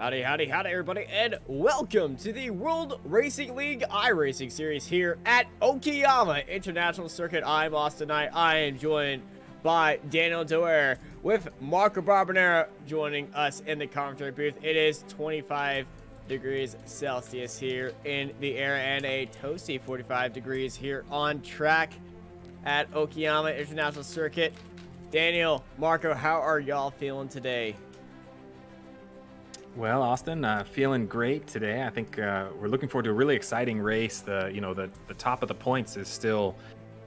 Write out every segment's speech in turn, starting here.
Howdy, howdy, howdy, everybody, and welcome to the World Racing League iRacing Series here at Okayama International Circuit. I'm Austin Knight. I am joined by Daniel Doer with Marco Barbonera joining us in the commentary booth. It is 25 degrees Celsius here in the air and a toasty 45 degrees here on track at Okayama International Circuit. Daniel, Marco, how are y'all feeling today? Well, Austin, feeling great today. I think we're looking forward to a really exciting race. The top of the points is still,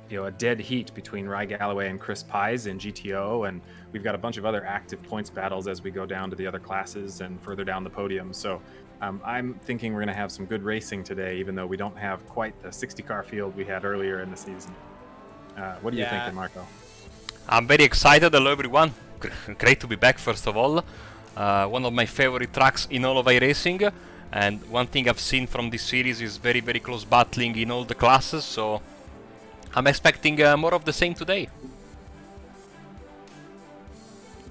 a dead heat between Rye Galloway and Chris Pies in GTO, and we've got a bunch of other active points battles as we go down to the other classes and further down the podium. So I'm thinking we're going to have some good racing today, even though we don't have quite the 60-car field we had earlier in the season. What are you thinking, Marco? I'm very excited. Hello, everyone. Great to be back, first of all. One of my favorite tracks in all of iRacing, and one thing I've seen from this series is very, very close battling in all the classes, so I'm expecting more of the same today.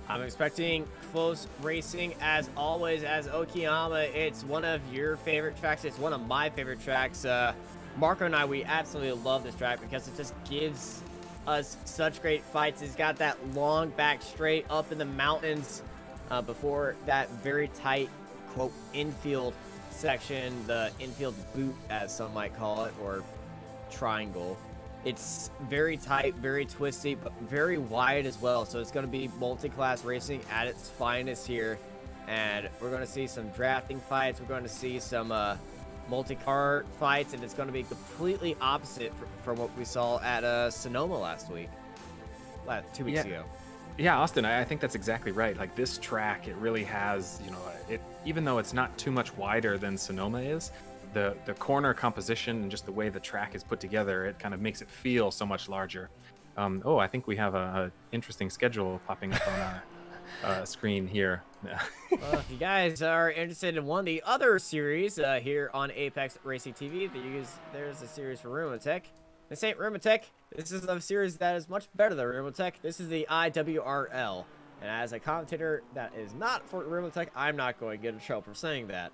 I'm expecting close racing as always. As Okayama, it's one of your favorite tracks. It's one of my favorite tracks. Marco and I, we absolutely love this track because it just gives us such great fights. It's got that long back straight up in the mountains before that very tight, quote, infield section, the infield boot, as some might call it, or triangle. It's very tight, very twisty, but very wide as well. So it's going to be multi-class racing at its finest here. And we're going to see some drafting fights. We're going to see some multi-car fights. And it's going to be completely opposite from what we saw at Sonoma last week. 2 weeks ago. Yeah, Austin, I think that's exactly right. Like, this track, it really has, even though it's not too much wider than Sonoma is, the corner composition and just the way the track is put together, it kind of makes it feel so much larger. I think we have a interesting schedule popping up on our screen here. Well, if you guys are interested in one of the other series here on ApexRacingTV, there's a series for Rumatech. This ain't Rumatech. This is a series that is much better than Rumatech. This is the iWRL. And as a commentator that is not for Rumatech, I'm not going to get in trouble for saying that.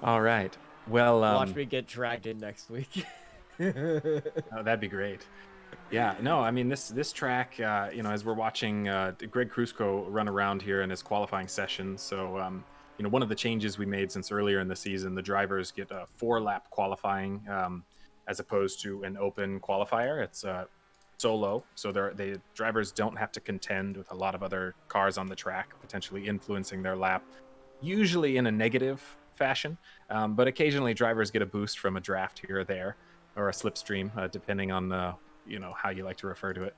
All right. Well, watch me get dragged in next week. Oh, that'd be great. Yeah, no, I mean, this track, as we're watching Greg Crusoe run around here in his qualifying session, so one of the changes we made since earlier in the season, the drivers get a 4-lap qualifying as opposed to an open qualifier. It's solo, so the drivers don't have to contend with a lot of other cars on the track, potentially influencing their lap, usually in a negative fashion, but occasionally drivers get a boost from a draft here or there, or a slipstream, depending on how you like to refer to it.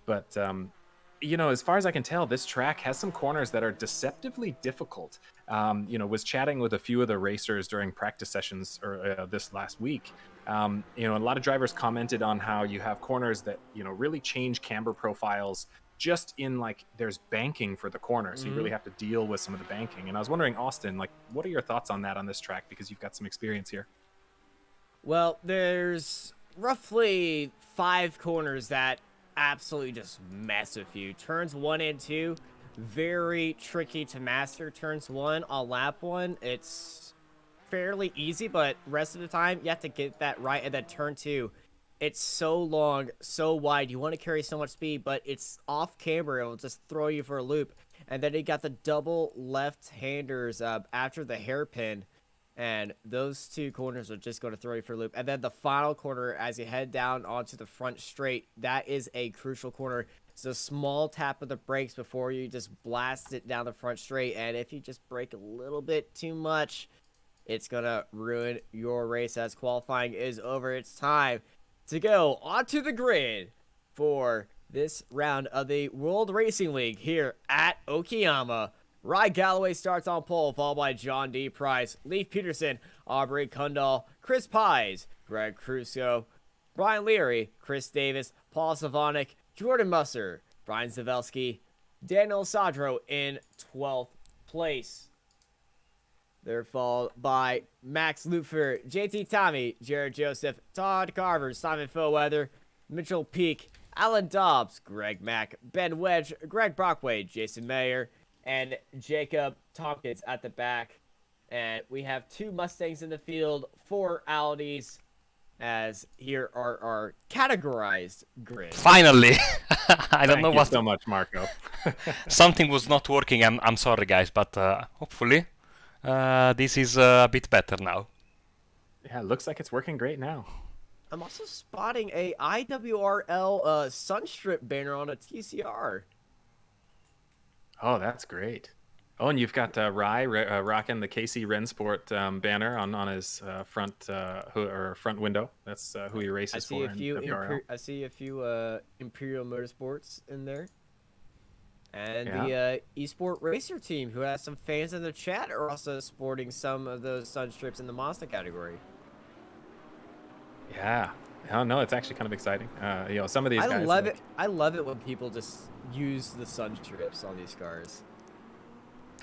But as far as I can tell, this track has some corners that are deceptively difficult. Was chatting with a few of the racers during practice sessions or this last week. A lot of drivers commented on how you have corners that, really change camber profiles just in, there's banking for the corner. So you really have to deal with some of the banking. And I was wondering, Austin, what are your thoughts on that on this track? Because you've got some experience here. Well, there's roughly 5 corners that absolutely just mess with you. Turns 1 and 2, very tricky to master. Turns 1 on lap 1, it's fairly easy, but rest of the time you have to get that right. And then turn 2, it's so long, so wide, you want to carry so much speed, but it's off camber, it'll just throw you for a loop. And then you got the double left-handers after the hairpin, and those 2 corners are just going to throw you for a loop. And then the final corner, as you head down onto the front straight, that is a crucial corner. It's a small tap of the brakes before you just blast it down the front straight. And if you just brake a little bit too much, it's going to ruin your race as qualifying is over. It's time to go onto the grid for this round of the World Racing League here at Okayama. Rye Galloway starts on pole, followed by John D. Price, Leif Peterson, Aubrey Kundal, Chris Pies, Greg Crusoe, Brian Leary, Chris Davis, Paul Savanik, Jordan Musser, Brian Zavelski, Daniel Sadro in 12th place. They're followed by Max Lufer, JT Tommy, Jared Joseph, Todd Carver, Simon Foweather, Mitchell Peak, Alan Dobbs, Greg Mack, Ben Wedge, Greg Brockway, Jason Mayer, and Jacob Tompkins at the back. And we have 2 Mustangs in the field, 4 Audis, as here are our categorized grids. Finally! I don't know Thank you what. so much, Marco. Something was not working. I'm sorry, guys, but hopefully this is a bit better now. Yeah, it looks like it's working great now. I'm also spotting a iWRL Sunstrip banner on a TCR. Oh, that's great. Oh, and you've got Rye rocking the KC Rensport banner on his front window. That's who he races for in WRL. I see a few Imperial Motorsports in there. And Yeah. the Esport Racer team, who has some fans in the chat, are also sporting some of those Sunstrips in the Mazda category. Yeah. Oh no, it's actually kind of exciting. Some of these guys. I love it. I love it when people just use the Sunstrips on these cars.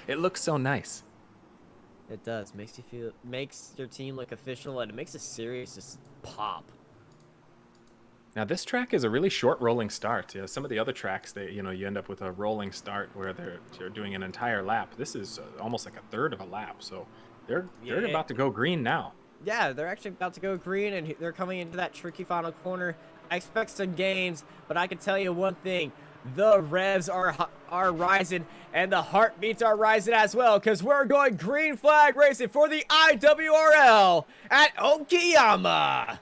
It looks so nice. It does. Makes your team look official, and it makes a series just pop. Now this track is a really short rolling start. Some of the other tracks, you end up with a rolling start where they're doing an entire lap. This is almost like a third of a lap, so they're about to go green now. Yeah, they're actually about to go green, and they're coming into that tricky final corner. I expect some gains, but I can tell you one thing. The revs are rising, and the heartbeats are rising as well, because we're going green flag racing for the iWRL at Okayama.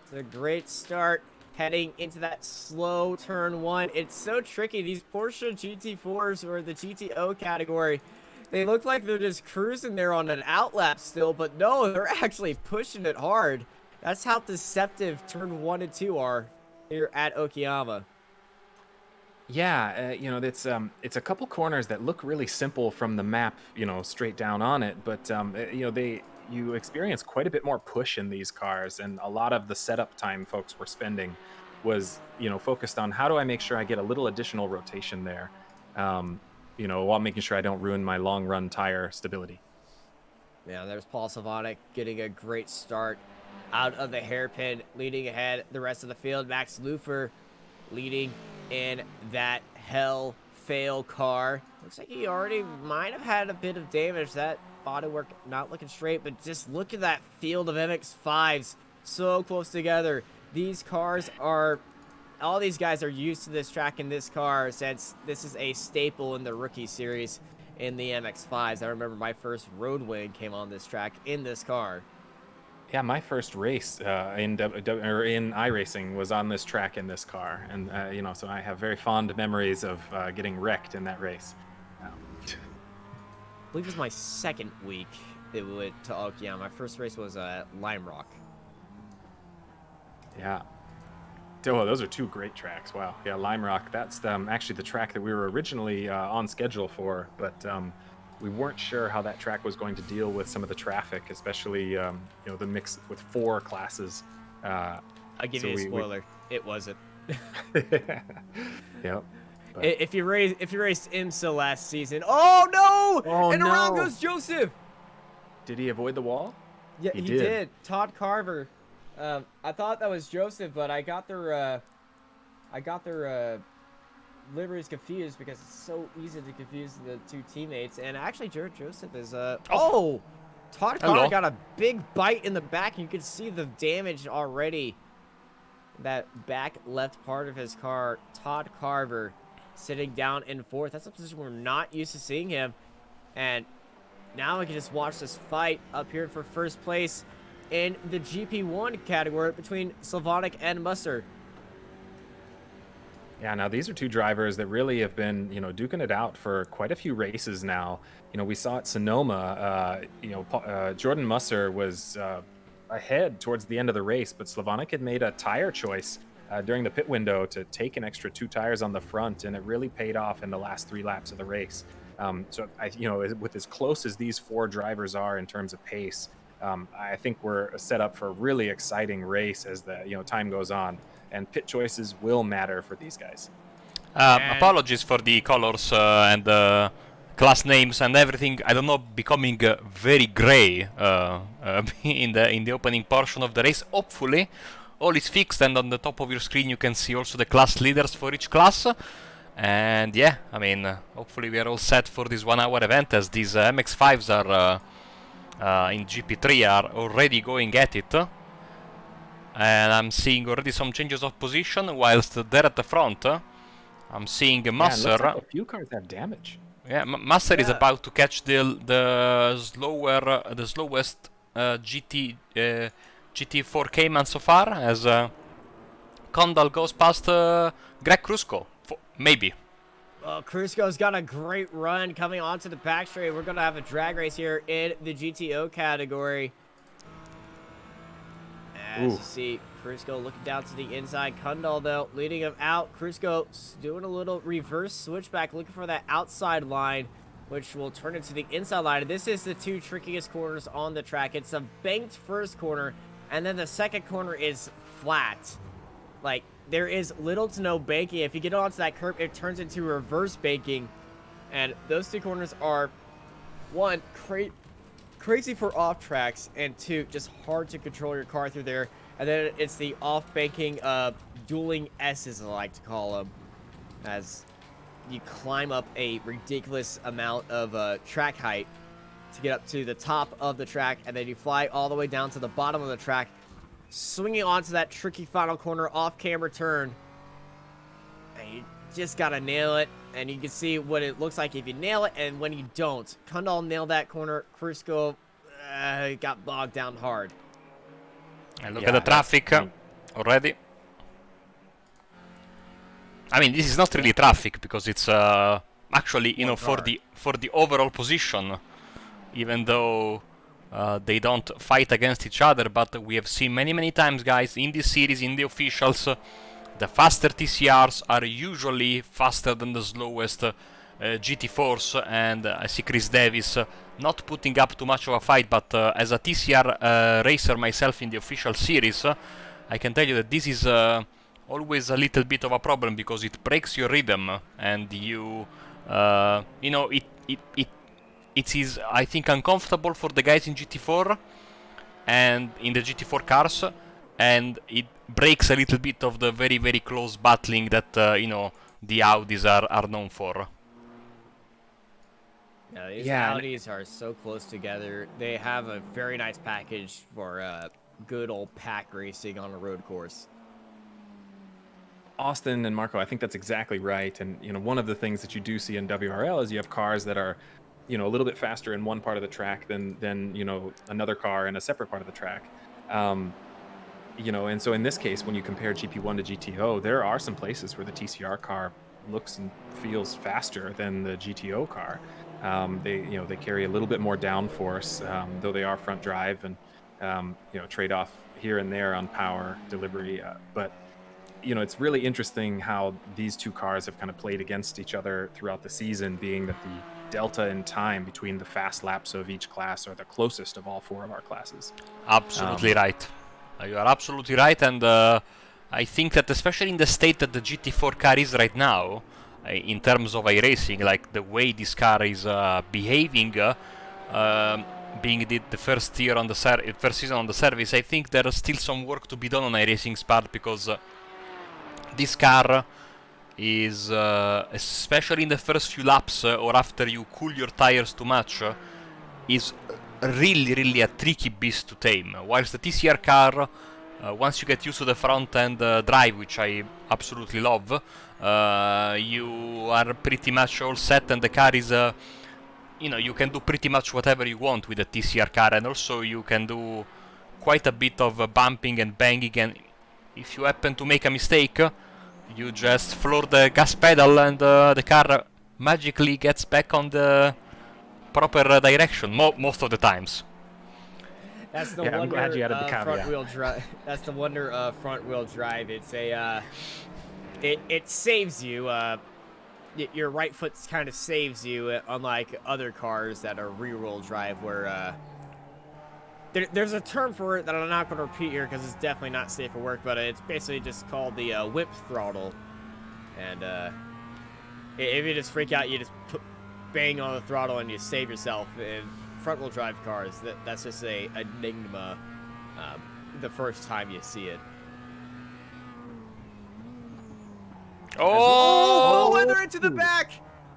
It's a great start heading into that slow turn 1. It's so tricky. These Porsche GT4s, or the GTO category, they look like they're just cruising there on an outlap still, but no, they're actually pushing it hard. That's how deceptive turn 1 and 2 are here at Okayama. Yeah, it's a couple corners that look really simple from the map, straight down on it, but you experience quite a bit more push in these cars, and a lot of the setup time folks were spending was, focused on how do I make sure I get a little additional rotation there, while making sure I don't ruin my long run tire stability. Yeah, there's Paul Slavonic getting a great start out of the hairpin, leading ahead the rest of the field. Max Lufer leading in that hell fail car. Looks like he already might have had a bit of damage. That bodywork not looking straight, but just look at that field of MX-5s so close together. These cars are, all these guys are used to this track in this car, since this is a staple in the rookie series in the MX-5s. I remember my first road win came on this track in this car. Yeah, my first race in iRacing was on this track in this car, and so I have very fond memories of getting wrecked in that race. I believe it was my second week that we went to Okayama. My first race was Lime Rock. Yeah. Oh, those are 2 great tracks. Wow. Yeah, Lime Rock. That's actually the track that we were originally on schedule for, but we weren't sure how that track was going to deal with some of the traffic, especially the mix with 4 classes. I'll give you a spoiler. It wasn't. Yep. But If you raced IMSA last season, oh no! Oh, and no. around goes Joseph. did he avoid the wall? Yeah, He he did. did. Todd Carver. I thought that was Joseph, but I got their liveries confused, because it's so easy to confuse the 2 teammates. And actually, Jared Joseph is Todd Carver Hello. got a big bite in the back, and you can see the damage already. That back left part of his car. Todd Carver sitting down in 4th. That's a position we're not used to seeing him. And now we can just watch this fight up here for first place in the GP1 category between Slavonic and Musser. Yeah, now these are 2 drivers that really have been, duking it out for quite a few races now. We saw at Sonoma, Jordan Musser was ahead towards the end of the race, but Slavonic had made a tire choice during the pit window to take an extra 2 tires on the front, and it really paid off in the last 3 laps of the race. With as close as these 4 drivers are in terms of pace, I think we're set up for a really exciting race as the time goes on, and pit choices will matter for these guys. Apologies for the colors and class names and everything. I don't know, becoming very gray in the opening portion of the race. Hopefully, all is fixed, and on the top of your screen you can see also the class leaders for each class. And yeah, I mean, hopefully we are all set for this 1 hour event, as these MX-5s are in GP3 are already going at it. And I'm seeing already some changes of position, whilst there at the front, I'm seeing Masser. Yeah, it looks like a few cars have damage. Yeah, Masser is Yeah. about to catch the slowest GT4 Cayman so far, as Condal goes past Greg Krusko, maybe. Well, Crusko's got a great run coming onto the back straight. We're going to have a drag race here in the GTO category. As you see, Krusko looking down to the inside. Kundal, though, leading him out. Krusko doing a little reverse switchback, looking for that outside line, which will turn into the inside line. This is the 2 trickiest corners on the track. It's a banked first corner, and then the second corner is flat. Like, there is little to no banking. If you get onto that curb, it turns into reverse banking. And those 2 corners are, 1, crazy for off tracks, and 2, just hard to control your car through there. And then it's the off banking dueling S's, I like to call them, as you climb up a ridiculous amount of track height to get up to the top of the track, and then you fly all the way down to the bottom of the track, swinging onto that tricky final corner off camera turn. And you just gotta nail it, and you can see what it looks like if you nail it and when you don't. Kundal nailed that corner. Krusko got bogged down hard. And look at the traffic already. I mean, this is not really traffic, because it's actually, you know, for the overall position, even though they don't fight against each other. But we have seen many times, guys, in this series, in the officials, the faster TCRs are usually faster than the slowest GT4s, and I see Chris Davis not putting up too much of a fight, but as a TCR racer myself in the official series, I can tell you that this is always a little bit of a problem, because it breaks your rhythm, and you know, it is, I think, uncomfortable for the guys in GT4 and in the GT4 cars, and it breaks a little bit of the very close battling that you know, the Audis are known for. Yeah, these Audis are so close together. They have a very nice package for good old pack racing on a road course. Austin and Marco, I think that's exactly right. And, you know, one of the things that you do see in WRL is you have cars that are, you know, a little bit faster in one part of the track than you know, another car in a separate part of the track. You know, and so in this case, when you compare GP1 to GTO, there are some places where the TCR car looks and feels faster than the GTO car. They carry a little bit more downforce, though they are front drive, and you know, trade off here and there on power delivery. But you know, it's really interesting how these 2 cars have kind of played against each other throughout the season, being that the delta in time between the fast laps of each class are the closest of all 4 of our classes. Absolutely right. You are absolutely right, and I think that especially in the state that the GT4 car is right now, in terms of iRacing, like the way this car is behaving, being the first year on the first season on the service, I think there is still some work to be done on iRacing's part, because this car is, especially in the first few laps, or after you cool your tires too much, is really a tricky beast to tame. Whilst the TCR car, once you get used to the front end drive, which I absolutely love, you are pretty much all set, and the car is, you know, you can do pretty much whatever you want with the TCR car, and also you can do quite a bit of bumping and banging, and if you happen to make a mistake, you just floor the gas pedal, and the car magically gets back on the proper direction most of the times. That's the I'm glad you added the caveat. front wheel drive. That's the wonder of front wheel drive. It's a it saves you. Your right foot kind of saves you, unlike other cars that are rear wheel drive, where there's a term for it that I'm not going to repeat here because it's definitely not safe for work, but it's basically just called the whip throttle. And if you just freak out, you just bang on the throttle and you save yourself. In front wheel drive cars, that's just a enigma the first time you see it. Oh, Oh! Weather into the back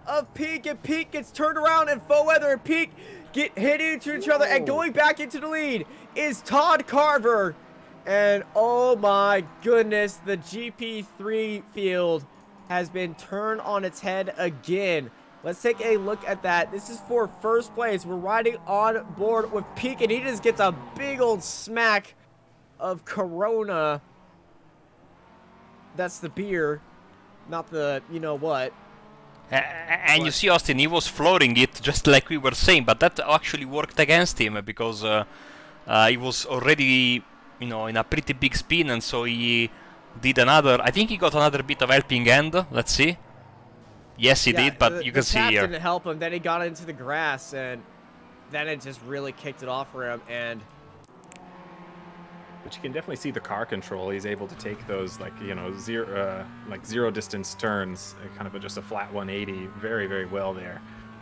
of Peak, and Peak gets turned around, and Weather and Peak get hit into each other, and going back into the lead is Todd Carver. And oh my goodness, the GP3 field has been turned on its head again. Let's take a look at that. This is for first place. We're riding on board with Peak, and he just gets a big old smack of Corona. That's the beer, not the you-know-what. And you see, Austin, he was flooring it just like we were saying, but that actually worked against him because he was already, in a pretty big spin, and so he did another. I think he got another bit of helping hand. Let's see. Yes, he did, but you can see here. The didn't help him. Then he got into the grass, and then it just really kicked it off for him. But you can definitely see the car control. He's able to take those zero distance turns, kind of just a flat 180, very, very well there.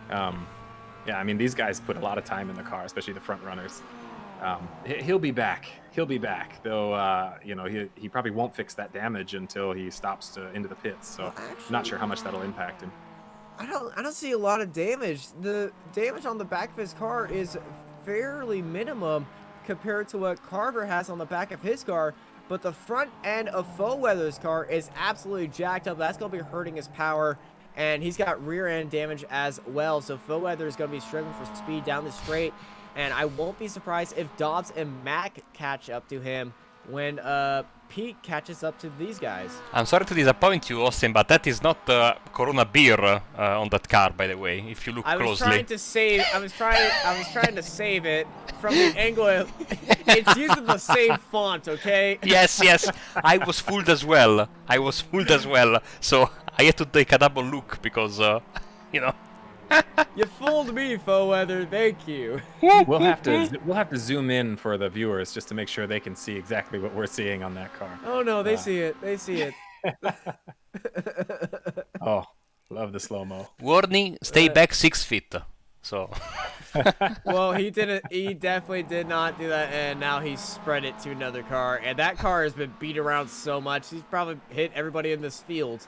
Yeah, I mean, these guys put a lot of time in the car, especially the front runners. He'll be back. He'll be back, though. He probably won't fix that damage until he stops into the pits. So I'm not sure how much that'll impact him. I don't see a lot of damage. The damage on the back of his car is fairly minimum compared to what Carver has on the back of his car, but the front end of Weather's car is absolutely jacked up. That's going to be hurting his power, and he's got rear end damage as well. So Weather is going to be struggling for speed down the straight, and I won't be surprised if Dobbs and Mac catch up to him when Pete catches up to these guys. I'm sorry to disappoint you, Austin, but that is not Corona beer on that car, by the way. If you look closely. I was trying to save it from the angle. It's using the same font, okay? Yes. I was fooled as well. So I had to take a double look because, You fooled me, Weather. Thank you. We'll have to zoom in for the viewers just to make sure they can see exactly what we're seeing on that car. Oh no, they see it. They see it. Oh, love the slow-mo. Warning, stay back 6 feet. So. Well, he didn't. He definitely did not do that, and now he's spread it to another car, and that car has been beat around so much. He's probably hit everybody in this field.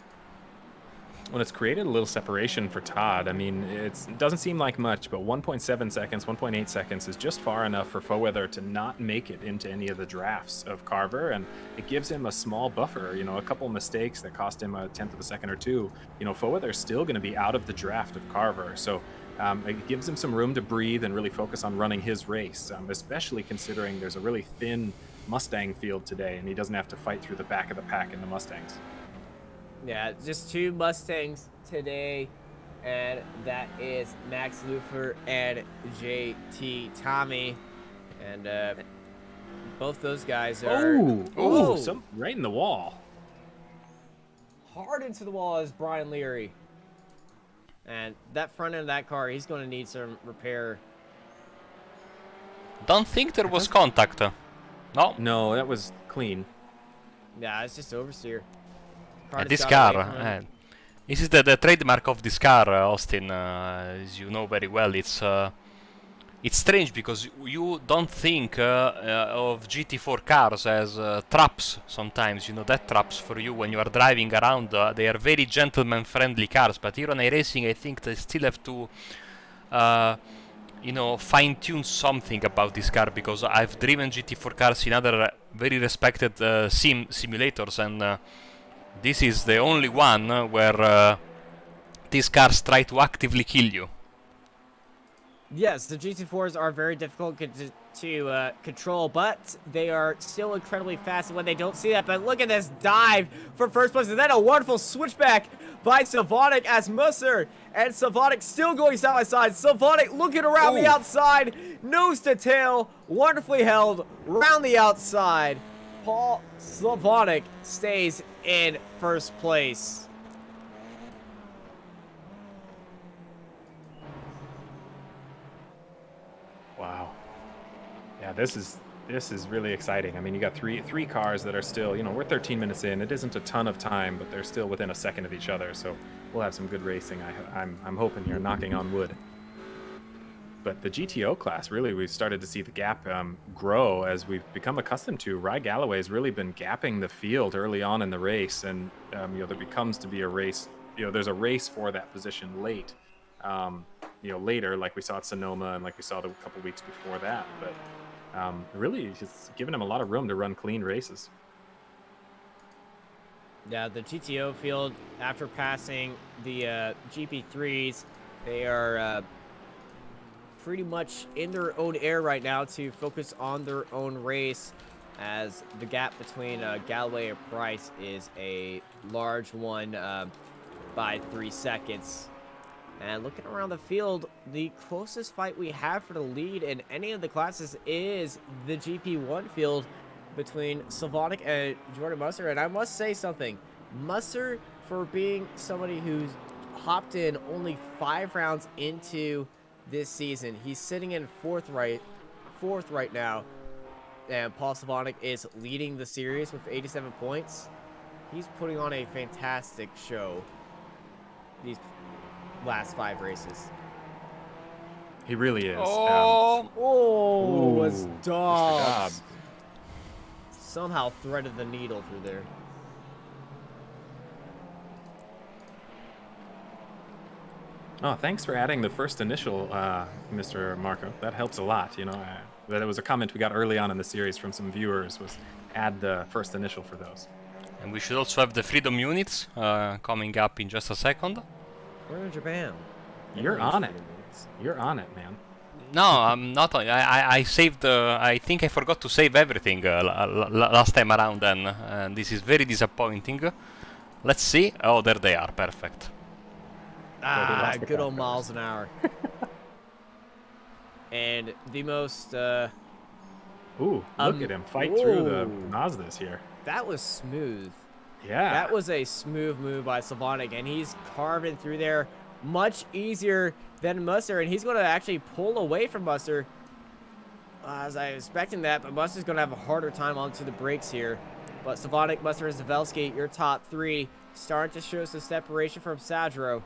Well, it's created a little separation for Todd. I mean, it doesn't seem like much, but 1.7 seconds, 1.8 seconds is just far enough for Weather to not make it into any of the drafts of Carver, and it gives him a small buffer. A couple mistakes that cost him a tenth of a second or two. Weather's still going to be out of the draft of Carver, so it gives him some room to breathe and really focus on running his race, especially considering there's a really thin Mustang field today, and he doesn't have to fight through the back of the pack in the Mustangs. Yeah, just 2 Mustangs today, and that is Max Lufer and JT Tommy, and both those guys are right in the wall. Hard into the wall is Brian Leary, and that front end of that car, he's going to need some repair. Don't think there was contact. No, that was clean. Yeah, it's just oversteer. This car, this is the trademark of this car, Austin, as you know very well. It's strange because you don't think of GT4 cars as traps sometimes, death traps for you when you are driving around. They are very gentleman-friendly cars, but here on iRacing I think they still have to fine-tune something about this car, because I've driven GT4 cars in other very respected simulators, and this is the only one where these cars try to actively kill you. Yes, the GT4s are very difficult to control, but they are still incredibly fast when they don't see that. But look at this dive for first place, and then a wonderful switchback by Slavonic as Musser and Slavonic still going side by side. Slavonic looking around the outside, nose to tail, wonderfully held around the outside. Paul Slavonic stays in first place. Wow. Yeah, this is really exciting. I mean, you got three cars that are still, we're 13 minutes in. It isn't a ton of time, but they're still within a second of each other. So we'll have some good racing. I'm hoping here, knocking on wood. But the GTO class, really, we've started to see the gap grow as we've become accustomed to. Rye Galloway has really been gapping the field early on in the race, and there becomes to be a race. There's a race for that position late. Later, like we saw at Sonoma and like we saw the couple weeks before that. But really, it's given him a lot of room to run clean races. Yeah, the GTO field, after passing the GP3s, they are pretty much in their own air right now to focus on their own race, as the gap between Galloway and Price is a large one by 3 seconds. And looking around the field, the closest fight we have for the lead in any of the classes is the GP1 field between Slavonic and Jordan Musser. And I must say something. Musser, for being somebody who's hopped in only 5 rounds into this season, he's sitting in fourth right now. And Paul Slavonic is leading the series with 87 points. He's putting on a fantastic show these last 5 races. He really is. Was Mr. Dobbs. Somehow threaded the needle through there. Oh, thanks for adding the first initial, Mr. Marco. That helps a lot. That was a comment we got early on in the series from some viewers, was add the first initial for those. And we should also have the Freedom units coming up in just a second. We're in Japan. You're on it. You're on it, man. No, I'm not. I saved. I think I forgot to save everything last time around, and this is very disappointing. Let's see. Oh, there they are. Perfect. Good old miles an hour. And the most. Ooh, look at him fight through the Mazdas here. That was smooth. Yeah. That was a smooth move by Slavonic, and he's carving through there much easier than Musser, and he's going to actually pull away from Musser. As I was expecting that, but Musser's going to have a harder time onto the brakes here. But Slavonic, Musser, and Zavelski, your top 3, starting to show some separation from Sadro.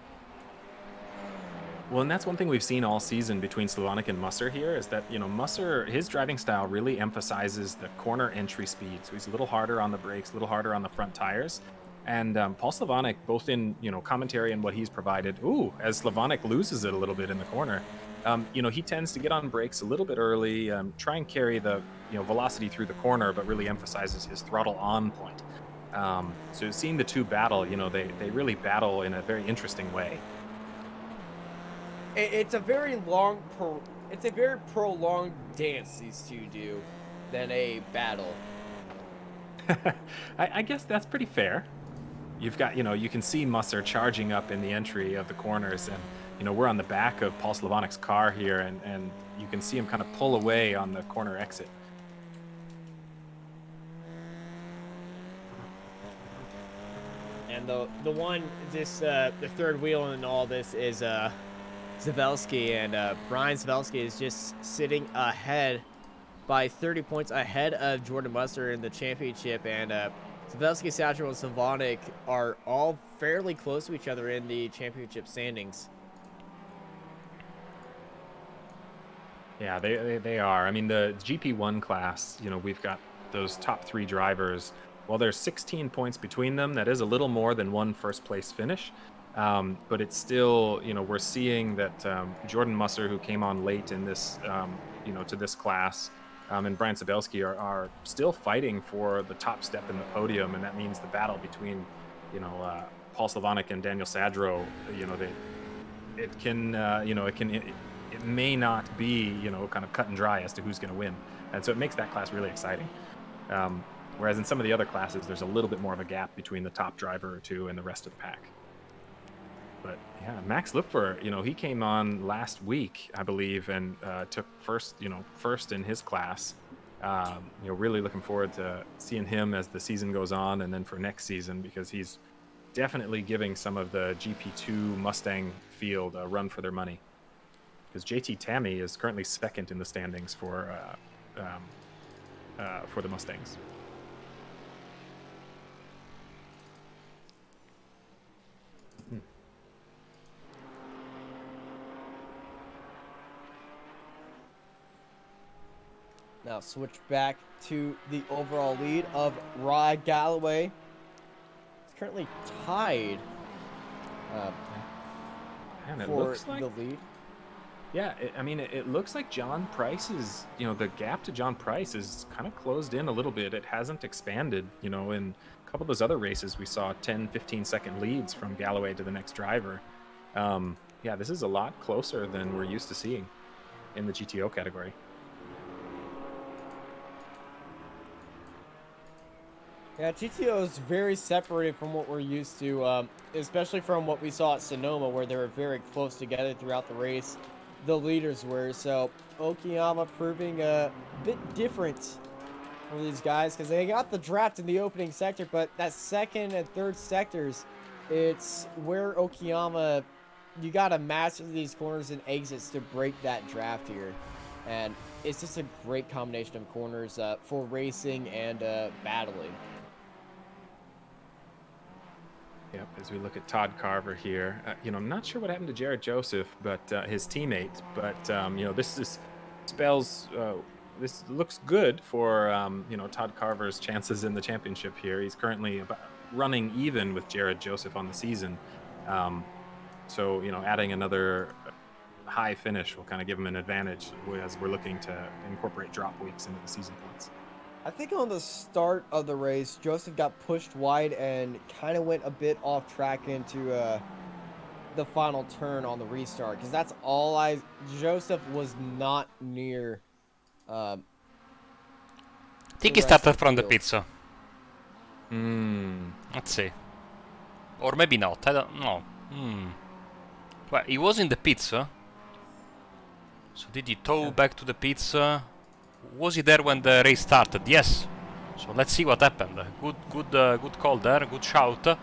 Well, and that's one thing we've seen all season between Slavonic and Musser here, is that, Musser, his driving style really emphasizes the corner entry speed. So he's a little harder on the brakes, a little harder on the front tires. And Paul Slavonic, both in, commentary and what he's provided, as Slavonic loses it a little bit in the corner, he tends to get on brakes a little bit early, try and carry the, velocity through the corner, but really emphasizes his throttle on point. So seeing the two battle, they really battle in a very interesting way. It's a very prolonged dance these two do than a battle. I guess that's pretty fair. You've got, you can see Musser charging up in the entry of the corners, and, we're on the back of Paul Slavonic's car here, and you can see him kind of pull away on the corner exit. And the third wheel in all this is Zavelski, and Brian Zavelski is just sitting ahead by 30 points ahead of Jordan Musser in the championship, and Zavelski, Sadro, and Slavonic are all fairly close to each other in the championship standings. Yeah, they are. I mean, the GP1 class, we've got those top 3 drivers. Well, there's 16 points between them. That is a little more than one first place finish. But it's still, we're seeing that Jordan Musser, who came on late in this, to this class, and Brian Sabelski are still fighting for the top step in the podium, and that means the battle between, Paul Slavonic and Daniel Sadro, it may not be, kind of cut and dry as to who's going to win, and so it makes that class really exciting. Whereas in some of the other classes, there's a little bit more of a gap between the top driver or two and the rest of the pack. But yeah, Max Lipfer, he came on last week, I believe, and took first in his class. Really looking forward to seeing him as the season goes on, and then for next season, because he's definitely giving some of the GP2 Mustang field a run for their money. Because JT Tammy is currently second in the standings for the Mustangs. switch back to the overall lead of Rod Galloway. It's currently tied And it for looks like, the lead. yeah, I mean, it looks like John Price is, the gap to John Price is kind of closed in a little bit. It hasn't expanded, in a couple of those other races we saw 10, 15-second leads from Galloway to the next driver. Yeah, this is a lot closer than we're used to seeing in the GTO category. Yeah, GTO is very separated from what we're used to, especially from what we saw at Sonoma, where they were very close together throughout the race. The leaders were, so Okayama proving a bit different for these guys, because they got the draft in the opening sector, but that second and third sectors, it's where Okayama, you got to master these corners and exits to break that draft here. And it's just a great combination of corners for racing and battling. Yep, as we look at Todd Carver here, I'm not sure what happened to Jared Joseph, but his teammate. But this looks good for Todd Carver's chances in the championship here. He's currently running even with Jared Joseph on the season, so adding another high finish will kind of give him an advantage as we're looking to incorporate drop weeks into the season points. I think on the start of the race, Joseph got pushed wide and kind of went a bit off track into the final turn on the restart. Because that's all Joseph was not near. I think he started from the pits. Let's see. Or maybe not. I don't know. Well, he was in the pits. So did he tow back to the pits? Was he there when the race started? Yes. So let's see what happened. Good call there. Good shout.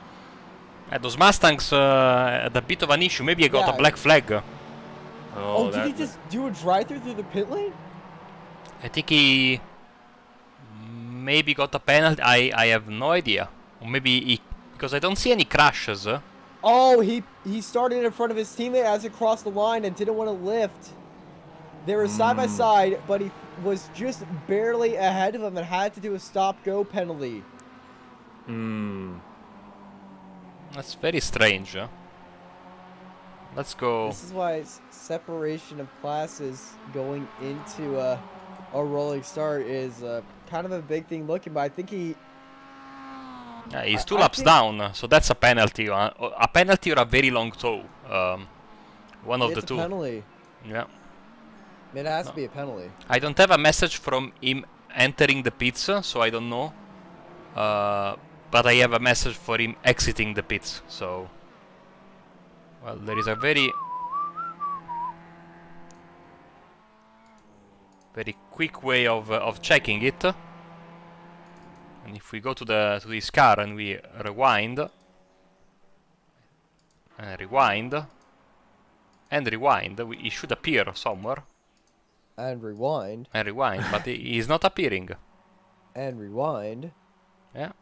Those Mustangs had a bit of an issue. Maybe he got a black flag. Oh, did he just do a drive-through through the pit lane? I think he maybe got a penalty. I have no idea. Or maybe because I don't see any crashes. Oh, he started in front of his teammate as it crossed the line and didn't want to lift. They were side by side, but he was just barely ahead of him and had to do a stop-go penalty. That's very strange. Let's go. This is why separation of classes going into a rolling start is kind of a big thing looking, but I think he's 2 laps down, so that's a penalty. A penalty or a very long tow. One of the two. It's a penalty. Yeah. It has to be a penalty. I don't have a message from him entering the pits, so I don't know. But I have a message for him exiting the pits, so... Well, there is a very quick way of checking it. And if we go to this car and we rewind... And rewind... And rewind, it should appear somewhere. And rewind. And rewind, but he is not appearing. And rewind. Yeah.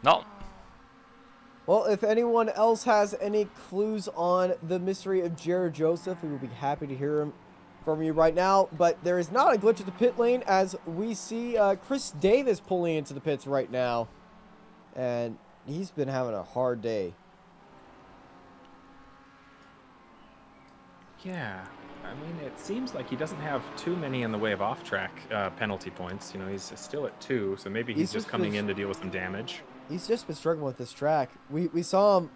No. Well, if anyone else has any clues on the mystery of Jared Joseph, we will be happy to hear him from you right now. But there is not a glitch at the pit lane, as we see Chris Davis pulling into the pits right now. And he's been having a hard day. Yeah, I mean, it seems like he doesn't have too many in the way of off-track penalty points. He's still at 2, so maybe he's just coming in to deal with some damage. He's just been struggling with this track. We saw him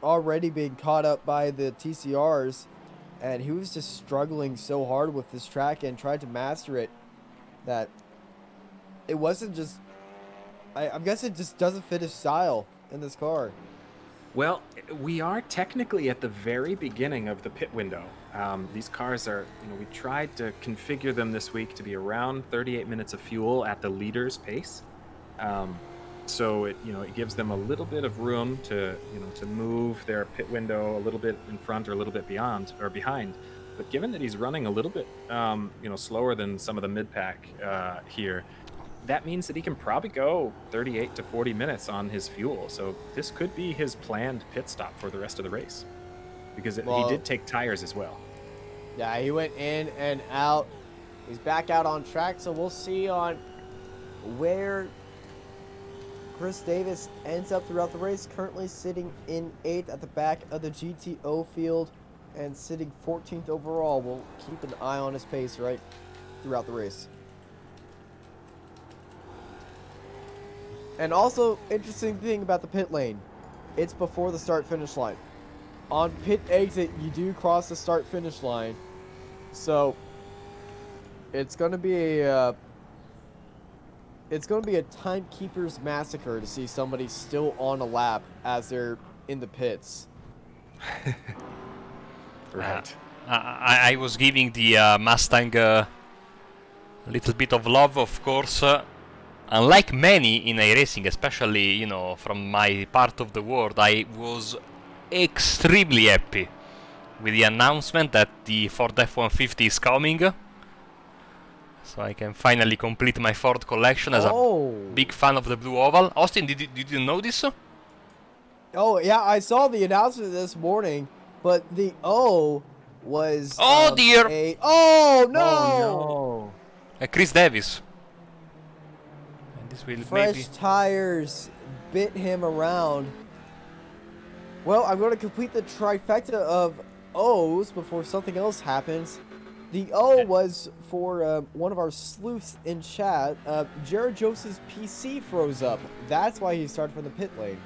already being caught up by the TCRs, and he was just struggling so hard with this track and tried to master it that it wasn't just... I guess it just doesn't fit his style in this car. Well, we are technically at the very beginning of the pit window. These cars are, we tried to configure them this week to be around 38 minutes of fuel at the leader's pace. So it gives them a little bit of room to move their pit window a little bit in front or a little bit beyond or behind. But given that he's running a little bit, slower than some of the mid-pack here, that means that he can probably go 38 to 40 minutes on his fuel. So this could be his planned pit stop for the rest of the race, because he did take tires as well. Yeah, he went in and out. He's back out on track, so we'll see on where Chris Davis ends up throughout the race. Currently sitting in 8th at the back of the GTO field and sitting 14th overall. We'll keep an eye on his pace right throughout the race. And also, interesting thing about the pit lane, it's before the start-finish line. On pit exit, you do cross the start-finish line, so it's gonna be a timekeeper's massacre to see somebody still on a lap as they're in the pits. Right. I was giving the Mustang a little bit of love, of course. Unlike many in iRacing, especially, you know, from my part of the world, I was extremely happy with the announcement that the Ford F-150 is coming. So I can finally complete my Ford collection as a big fan of the Blue Oval. Austin, did you know this? Oh, yeah, I saw the announcement this morning, but the O was... Oh, dear! Oh, no! Oh, no. Chris Davis. And this will Fresh maybe... tires bit him around. Well, I'm going to complete the trifecta of O's before something else happens. The O was for one of our sleuths in chat. Jared Joseph's PC froze up. That's why he started from the pit lane.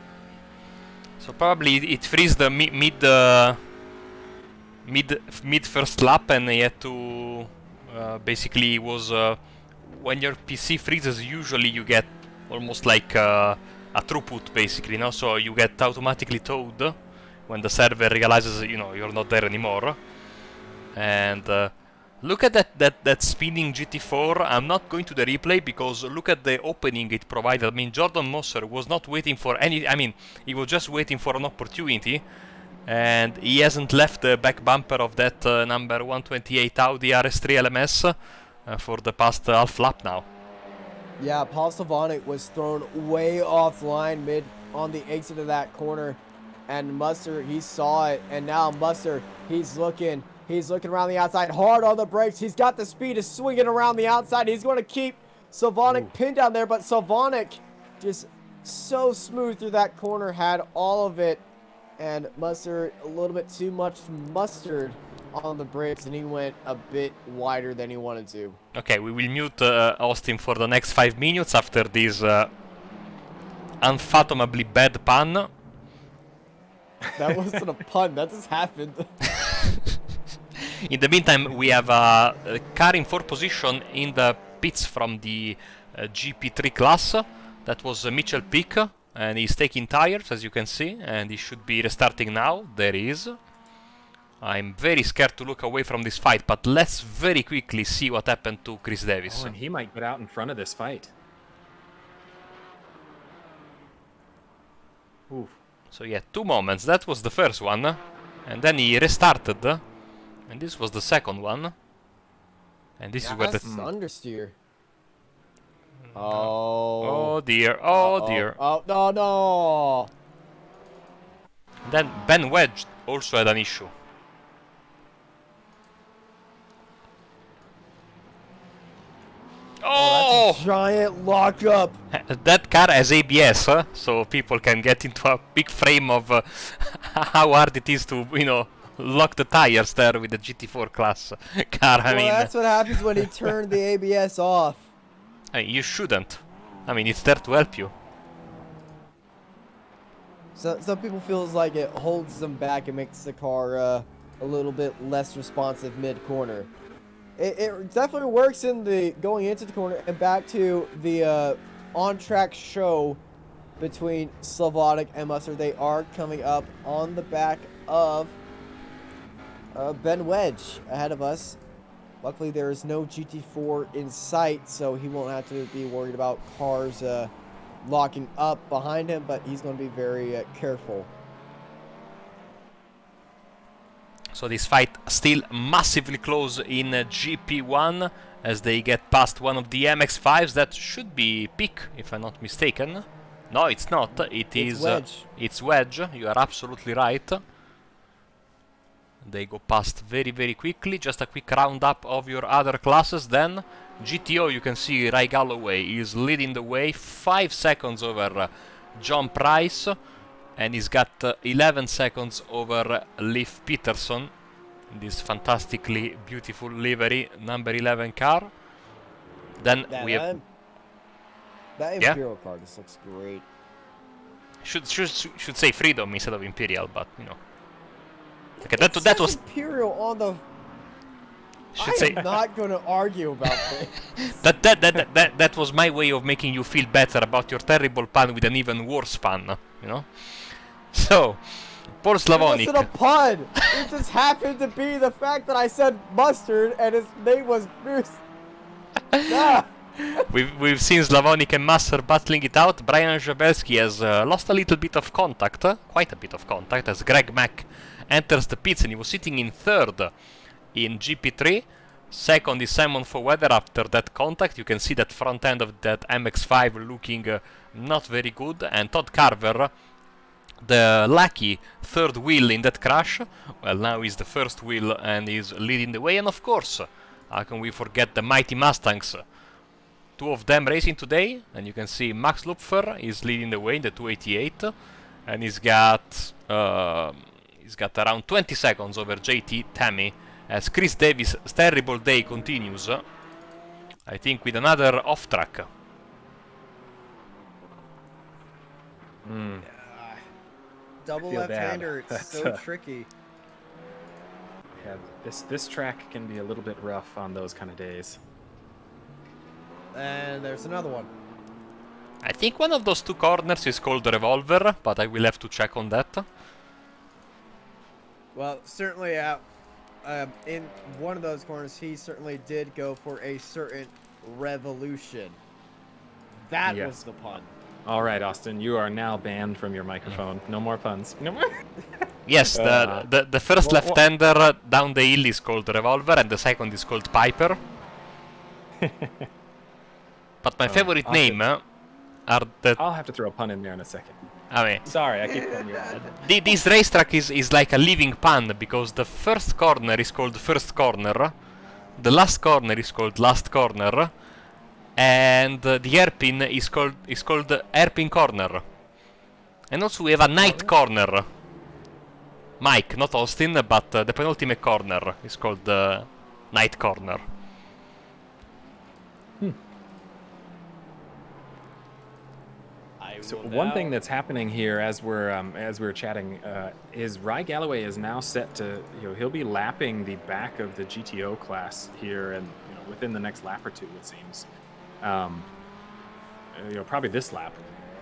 So probably it frees the mid first lap, and he had to basically was when your PC freezes, usually you get almost like a throughput, basically, no? So you get automatically towed when the server realizes, you know, you're not there anymore. And look at that spinning GT4. I'm not going to the replay because look at the opening it provided. I mean, Jordan Mosser was not waiting for any... I mean, he was just waiting for an opportunity. And he hasn't left the back bumper of that number 128 Audi RS3 LMS for the past half lap now. Yeah, Paul Slavonic was thrown way offline mid on the exit of that corner. And Mustard, he saw it. And now Mustard, he's looking around the outside, hard on the brakes. He's got the speed to swing it around the outside. He's going to keep Slavonic pinned down there, but Slavonic just so smooth through that corner, had all of it. And Mustard, a little bit too much mustard on the brakes, and he went a bit wider than he wanted to. Okay, we will mute Austin for the next 5 minutes after this unfathomably bad pun. That wasn't a pun, that just happened. In the meantime, we have a car in 4th position in the pits from the GP3 class. That was Mitchell Pick, and he's taking tires, as you can see, and he should be restarting now. There he is. I'm very scared to look away from this fight, but let's very quickly see what happened to Chris Davis. Oh, and he might get out in front of this fight. Oof. So yeah, 2 moments. That was the first one, and then he restarted, and this was the second one. And this is where the understeer. Oh. Oh dear! Oh dear! Oh no! Then Ben Wedge also had an issue. Oh! That's a giant lockup. That car has ABS, so people can get into a big frame of how hard it is to, you know, lock the tires there with the GT4 class car. I mean, that's what happens when he turned the ABS off. You shouldn't. I mean, it's there to help you. So some people feels like it holds them back and makes the car a little bit less responsive mid-corner. It definitely works in the going into the corner and back to the on-track show between Slavonic and Mustard. They are coming up on the back of Ben Wedge ahead of us. Luckily, there is no GT4 in sight, so he won't have to be worried about cars locking up behind him, but he's going to be very careful. So this fight still massively close in GP1 as they get past one of the MX-5s. That should be Pick, if I'm not mistaken. No, it's not. It's Wedge. It's Wedge. You are absolutely right. They go past very, very quickly. Just a quick roundup of your other classes then. GTO, you can see Ray Galloway is leading the way, 5 seconds over John Price, and he's got 11 seconds over Leif Peterson. This fantastically beautiful livery, number 11 car. Then we have... That Imperial car just looks great. Should say Freedom instead of Imperial, but you know. Okay, It that was Imperial on the. I'm not going to argue about this. that was my way of making you feel better about your terrible pun with an even worse pun, you know. So, Paul Slavonic. It wasn't a pun. It just happened to be the fact that I said mustard and his name was Bruce. Ah. We've seen Slavonic and Master battling it out. Brian Jabelski has lost a little bit of contact, quite a bit of contact, as Greg Mack enters the pits, and he was sitting in third in GP3. Second is Simon Foweather after that contact. You can see that front end of that MX-5 looking not very good. And Todd Carver, the lucky third wheel in that crash, well, now he's the first wheel and is leading the way. And of course, how can we forget the mighty Mustangs? Two of them racing today, and you can see Max Lupfer is leading the way in the 288, and he's got around 20 seconds over JT Tammy, as Chris Davis' terrible day continues, I think, with another off-track. Double left-hander, it's so tricky. Yeah, this track can be a little bit rough on those kind of days. And there's another one. I think one of those two corners is called the Revolver, but I will have to check on that. Well, certainly in one of those corners, he certainly did go for a certain revolution. That was the pun. All right, Austin, you are now banned from your microphone. No more puns. No more. Yes, the first left-hander down the hill is called Revolver, and the second is called Piper. But my favorite name are the... I'll have to throw a pun in there in a second. I mean, sorry, I keep putting you on. This racetrack is like a living pun, because the first corner is called first corner, the last corner is called last corner, and the hairpin is called hairpin corner. And also we have a night corner. Mike, not Austin, but the penultimate corner is called night corner. So one thing that's happening here as we're chatting is Ry Galloway is now set to, he'll be lapping the back of the GTO class here, and within the next lap or two, it seems. Probably this lap.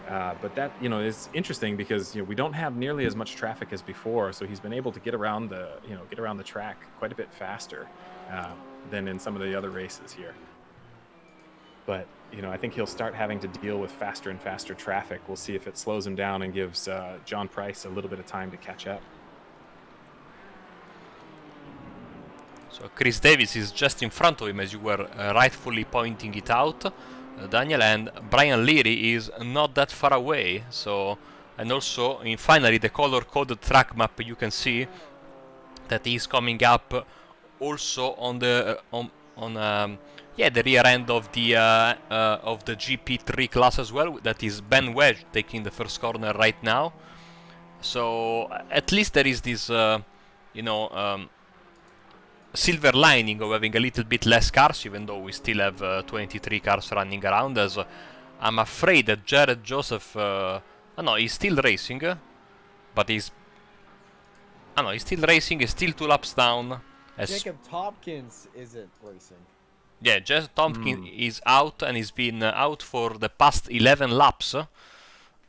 But that is interesting because we don't have nearly as much traffic as before, so he's been able to get around the track quite a bit faster than in some of the other races here. But I think he'll start having to deal with faster and faster traffic. We'll see if it slows him down and gives John Price a little bit of time to catch up. So Chris Davis is just in front of him, as you were rightfully pointing it out, Daniel, and Brian Leary is not that far away. So, and also, finally, the color-coded track map, you can see that he's coming up also on the the rear end of the GP3 class as well. That is Ben Wedge taking the first corner right now. So at least there is this, silver lining of having a little bit less cars, even though we still have 23 cars running around. As I'm afraid that Jared Joseph, he's still racing, but he's still racing. He's still 2 laps down. Jacob Tompkins isn't racing. Yeah, Jacob Tompkins is out, and he's been out for the past 11 laps.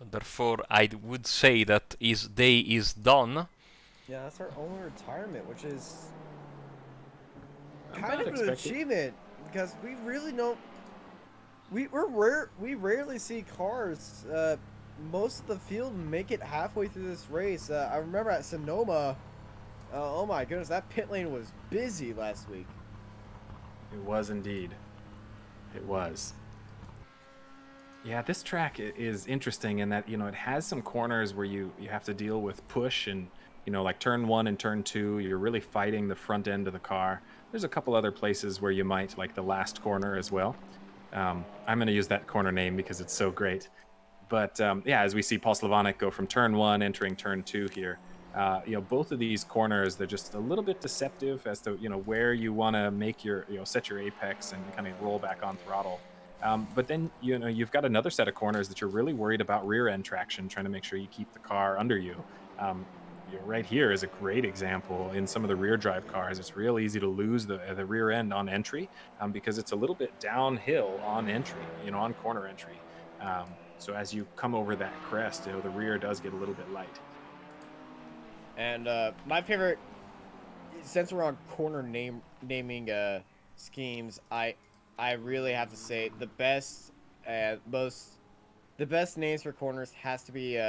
Therefore, I would say that his day is done. Yeah, that's our only retirement, which is kind of an achievement, because we really don't. We rarely see cars. Most of the field make it halfway through this race. I remember at Sonoma. Oh my goodness, that pit lane was busy last week. It was indeed. It was. Yeah, this track is interesting in that it has some corners where you have to deal with push, and you know, like turn 1 and turn 2, you're really fighting the front end of the car. There's a couple other places where you might, like the last corner as well. I'm going to use that corner name because it's so great. But yeah, as we see Paul Slavonic go from turn 1 entering turn 2 here, you know, both of these corners, they're just a little bit deceptive as to, you know, where you want to make your, you know, set your apex and kind of roll back on throttle. But then, you know, you've got another set of corners that you're really worried about rear end traction, trying to make sure you keep the car under you. You know, right here is a great example. In some of the rear drive cars, it's real easy to lose the rear end on entry because it's a little bit downhill on entry, you know, on corner entry. So as you come over that crest, you know, the rear does get a little bit light. And my favorite, since we're on corner naming schemes, I really have to say the best names for corners has to be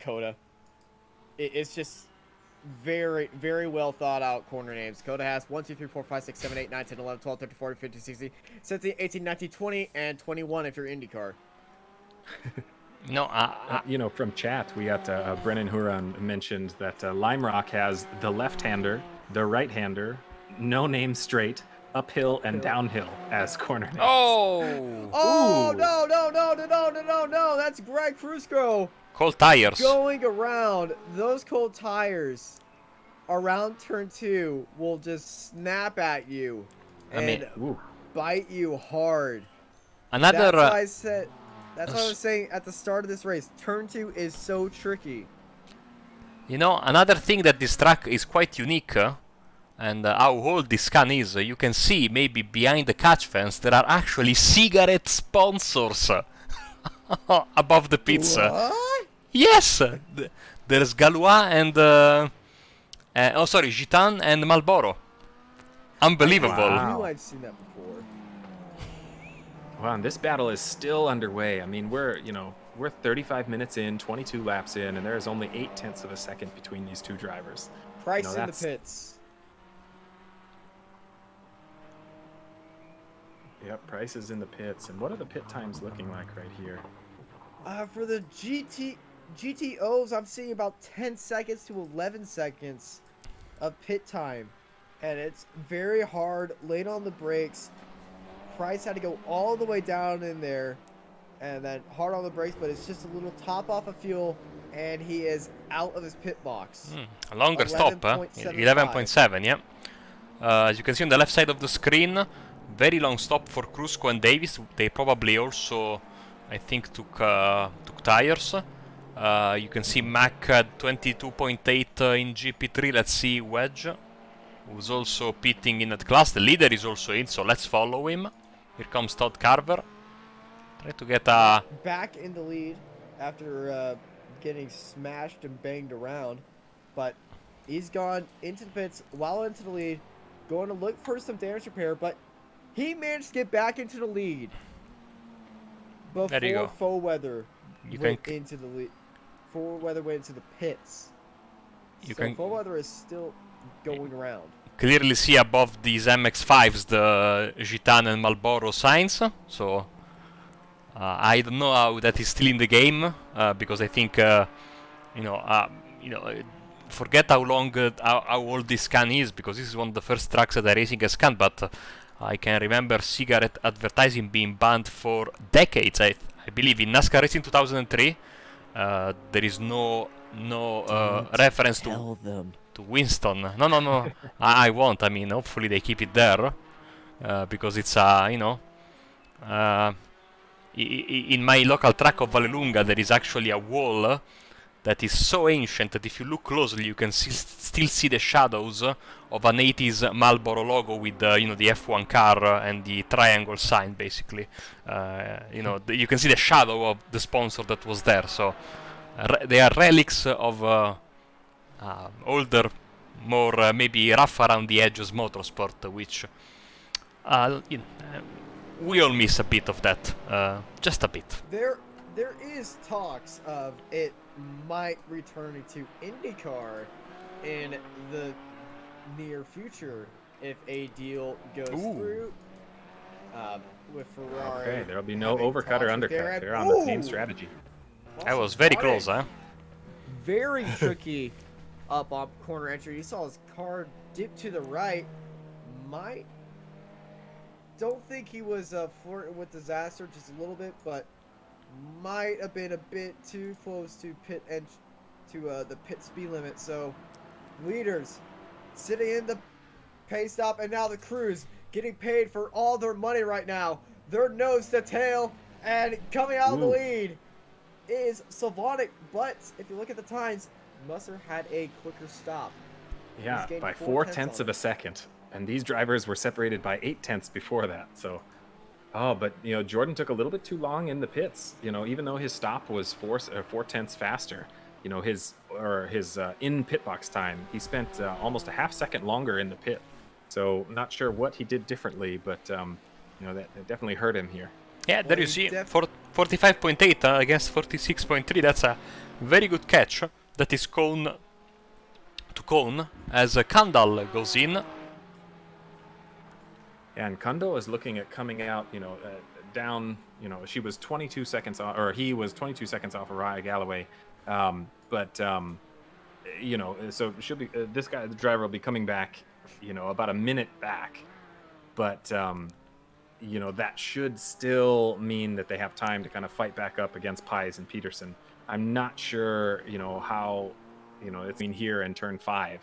Coda. It's just very, very well thought out corner names. Coda has 1, 2, 3, 4, 5, 6, 7, 8, 9, 10, 11, 12, 13, 14, 15, 16, 17, 18, 19, 20, and 21 if you're IndyCar. No, you know, from chat, we got Brennan Huron mentioned that Lime Rock has the left-hander, the right-hander, no name straight, uphill and downhill as corner names. Oh! No, that's Greg Crusco. Cold tires. Going around, those cold tires around turn 2 will just snap at you and bite you hard. Another. That's why I said. That's what I was saying at the start of this race. Turn 2 is so tricky. You know, another thing that this track is quite unique, and how old this scan is, you can see maybe behind the catch fence there are actually cigarette sponsors above the pits. What? Yes! There's Galois and... oh, sorry, Gitan and Marlboro. Unbelievable. I knew I'd seen that before. Wow, and this battle is still underway. I mean, we're 35 minutes in, 22 laps in, and there's only 0.8 of a second between these two drivers. Price in the pits. Yep, Price is in the pits. And what are the pit times looking like right here? For the GTOs, I'm seeing about 10 seconds to 11 seconds of pit time. And it's very hard, late on the brakes. Price had to go all the way down in there and then hard on the brakes, but it's just a little top off of fuel and he is out of his pit box. A longer stop, 11.7, yeah. As you can see on the left side of the screen, very long stop for Crusco and Davis. They probably also, I think, took tires. You can see Mac at 22.8 in GP3. Let's see Wedge, who's also pitting in that class. The leader is also in, so let's follow him. Here comes Todd Carver. Try to get back in the lead after getting smashed and banged around, but he's gone into the pits while into the lead, going to look for some damage repair, but he managed to get back into the lead before Faux Weather went into the lead. Faux Weather went into the pits. Faux Weather is still going around. Clearly see above these MX-5s the Gitan and Marlboro signs, so I don't know how that is still in the game, because I think forget how long how old this scan is, because this is one of the first tracks that iRacing has scanned, but I can remember cigarette advertising being banned for decades. I believe in NASCAR Racing 2003 there is no reference to Winston. No. I won't. I mean, hopefully they keep it there, because it's in my local track of Vallelunga there is actually a wall that is so ancient that if you look closely you can still see the shadows of an 80s Marlboro logo with the F1 car and the triangle sign, basically. You can see the shadow of the sponsor that was there, so they are relics of older, more maybe rough around the edges motorsport, which we all miss a bit of that, just a bit. There is talks of it might return to IndyCar in the near future if a deal goes through with Ferrari. Okay, there'll be no overcut or undercut. They're on the same strategy. That was very close, huh? Very tricky up on corner entry. You saw his car dip to the right. Don't think he was flirting with disaster just a little bit, but might have been a bit too close to the pit speed limit. So leaders sitting in the pay stop, and now the crews getting paid for all their money right now. They're nose to tail, and coming out of the lead is Slavonic, but if you look at the times, Musser had a quicker stop. Yeah, by 4/10 of a second. And these drivers were separated by 8/10 before that. So, but Jordan took a little bit too long in the pits. Even though his stop was 4/10 faster, his in pit box time, he spent almost a half second longer in the pit. So, not sure what he did differently, but that definitely hurt him here. Yeah, there you see, 45.8 against 46.3. That's a very good catch. That is cone to cone as Kandal goes in. And Kondo is looking at coming out, down. She was 22 seconds off, or he was 22 seconds off of Raya Galloway. So she'll be this guy, the driver, will be coming back, about a minute back. But that should still mean that they have time to kind of fight back up against Pies and Peterson. I'm not sure, how, it's been here in turn 5.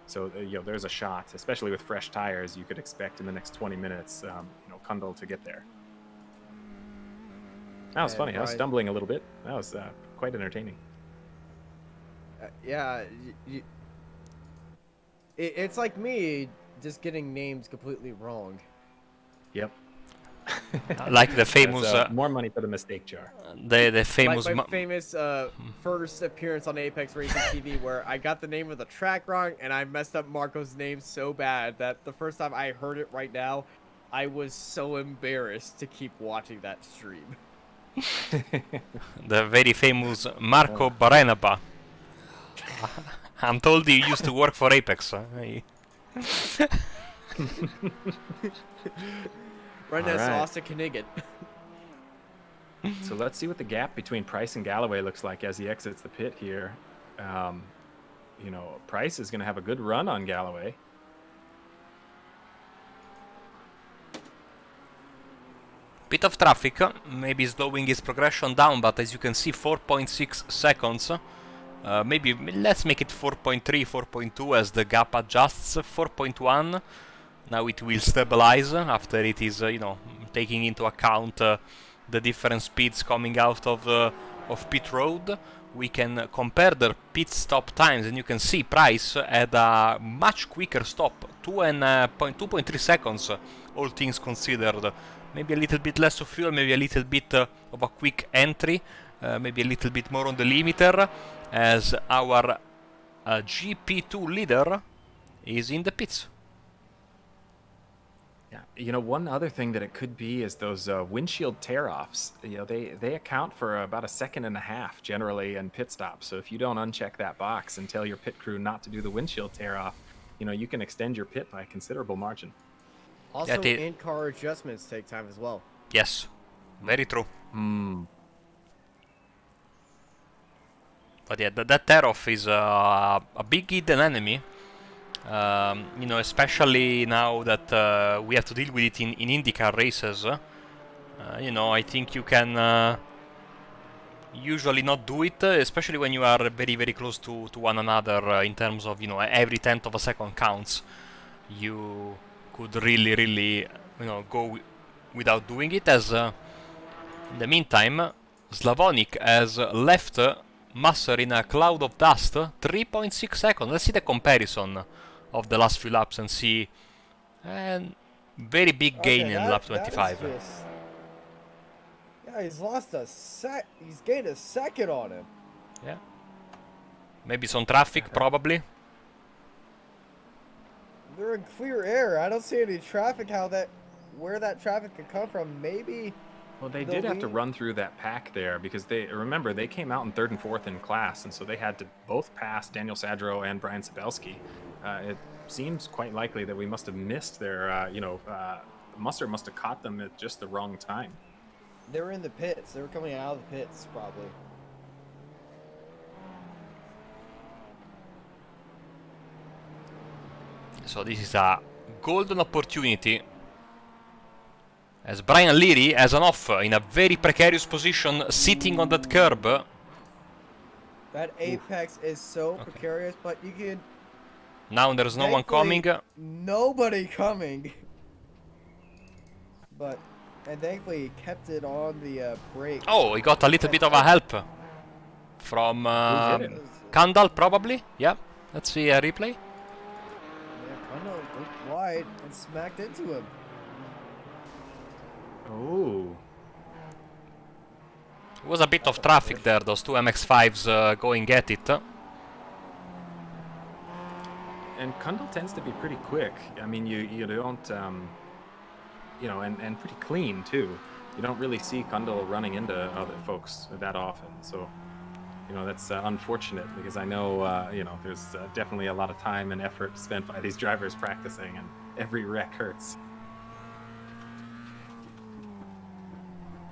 So, there's a shot, especially with fresh tires, you could expect in the next 20 minutes, Kundal to get there. That was funny. I was stumbling a little bit. That was quite entertaining. It's like me just getting names completely wrong. Yep. Like the famous more money for the mistake jar. The famous my famous first appearance on Apex Racing TV, where I got the name of the track wrong and I messed up Marco's name so bad that the first time I heard it right now, I was so embarrassed to keep watching that stream. The very famous Marco Barenaba. I'm told he used to work for Apex. Austin Knigget. So let's see what the gap between Price and Galloway looks like as he exits the pit here. Price is going to have a good run on Galloway. Bit of traffic, maybe slowing his progression down, but as you can see, 4.6 seconds. Maybe let's make it 4.3, 4.2 as the gap adjusts. 4.1. Now it will stabilize after it is, taking into account the different speeds coming out of pit road. We can compare the pit stop times, and you can see Price had a much quicker stop, 2.3 seconds, all things considered. Maybe a little bit less of fuel, maybe a little bit of a quick entry, maybe a little bit more on the limiter, as our GP2 leader is in the pits. Yeah, one other thing that it could be is those windshield tear-offs. They account for about a second and a half generally in pit stops. So if you don't uncheck that box and tell your pit crew not to do the windshield tear-off, you can extend your pit by a considerable margin. Also, in-car adjustments take time as well. Yes, very true. But yeah, that tear-off is a big hidden enemy. Especially now that we have to deal with it in IndyCar races. I think you can usually not do it, especially when you are very, very close to one another in terms of, every 10th of a second counts. You could really, really, go without doing it, as in the meantime, Slavonic has left Musser in a cloud of dust, 3.6 seconds. Let's see the comparison of the last few laps and see very big gain in lap 25. He's lost he's gained a second on him. Yeah. Maybe some traffic, probably. They're in clear air. I don't see any traffic. Where that traffic could come from? Maybe. Well, they did have to run through that pack there because they came out in 3rd and 4th in class, and so they had to both pass Daniel Sadro and Brian Sabelski. It seems quite likely that we must have missed their, Musser must have caught them at just the wrong time. They were in the pits. They were coming out of the pits, probably. So this is a golden opportunity, as Brian Leary has an off in a very precarious position, sitting on that curb. That apex is so precarious, but you can... Now there's no one coming. Nobody coming. And thankfully he kept it on the brake. Oh, he got a little bit of a help from Kandal, probably. Yeah, let's see a replay. Yeah, Kandal went wide and smacked into him. Oh. There was a bit of traffic there, those two MX-5s going at it. And Kundal tends to be pretty quick. I mean, you don't, you know, and pretty clean too. You don't really see Kundal running into other folks that often. So, you know, that's unfortunate, because I know, you know, there's definitely a lot of time and effort spent by these drivers practicing, and every wreck hurts.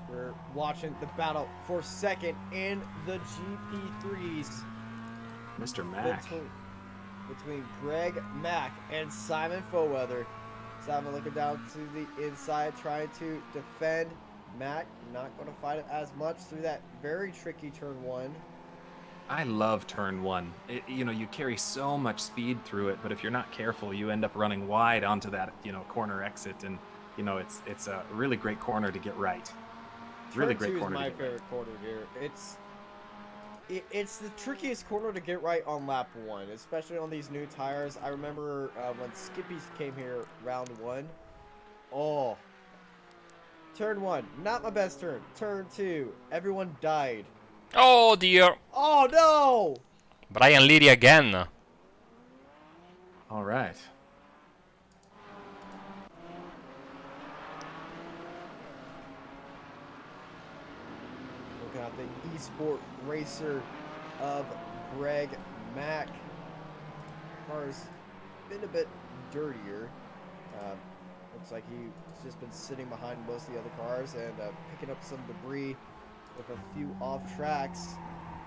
We're watching the battle for second in the GP3s. Mr. Mack. Between Greg Mack and Simon Foweather. Simon looking down to the inside, trying to defend. Mack not going to fight it as much through that very tricky turn one. I love turn one. You know, you carry so much speed through it, but if you're not careful, you end up running wide onto that, you know, corner exit, and you know, it's a really great corner to get right. Really great corner. Turn 2 is my favorite corner here. It's the trickiest corner to get right on lap 1, especially on these new tires. I remember when Skippy's came here round 1. Oh, turn 1, not my best turn. Turn 2, everyone died. Oh dear! Oh no! Brian Leary again. All right. Looking at the esport racer of Greg Mack. Car's been a bit dirtier. Looks like he's just been sitting behind most of the other cars and picking up some debris with a few off tracks.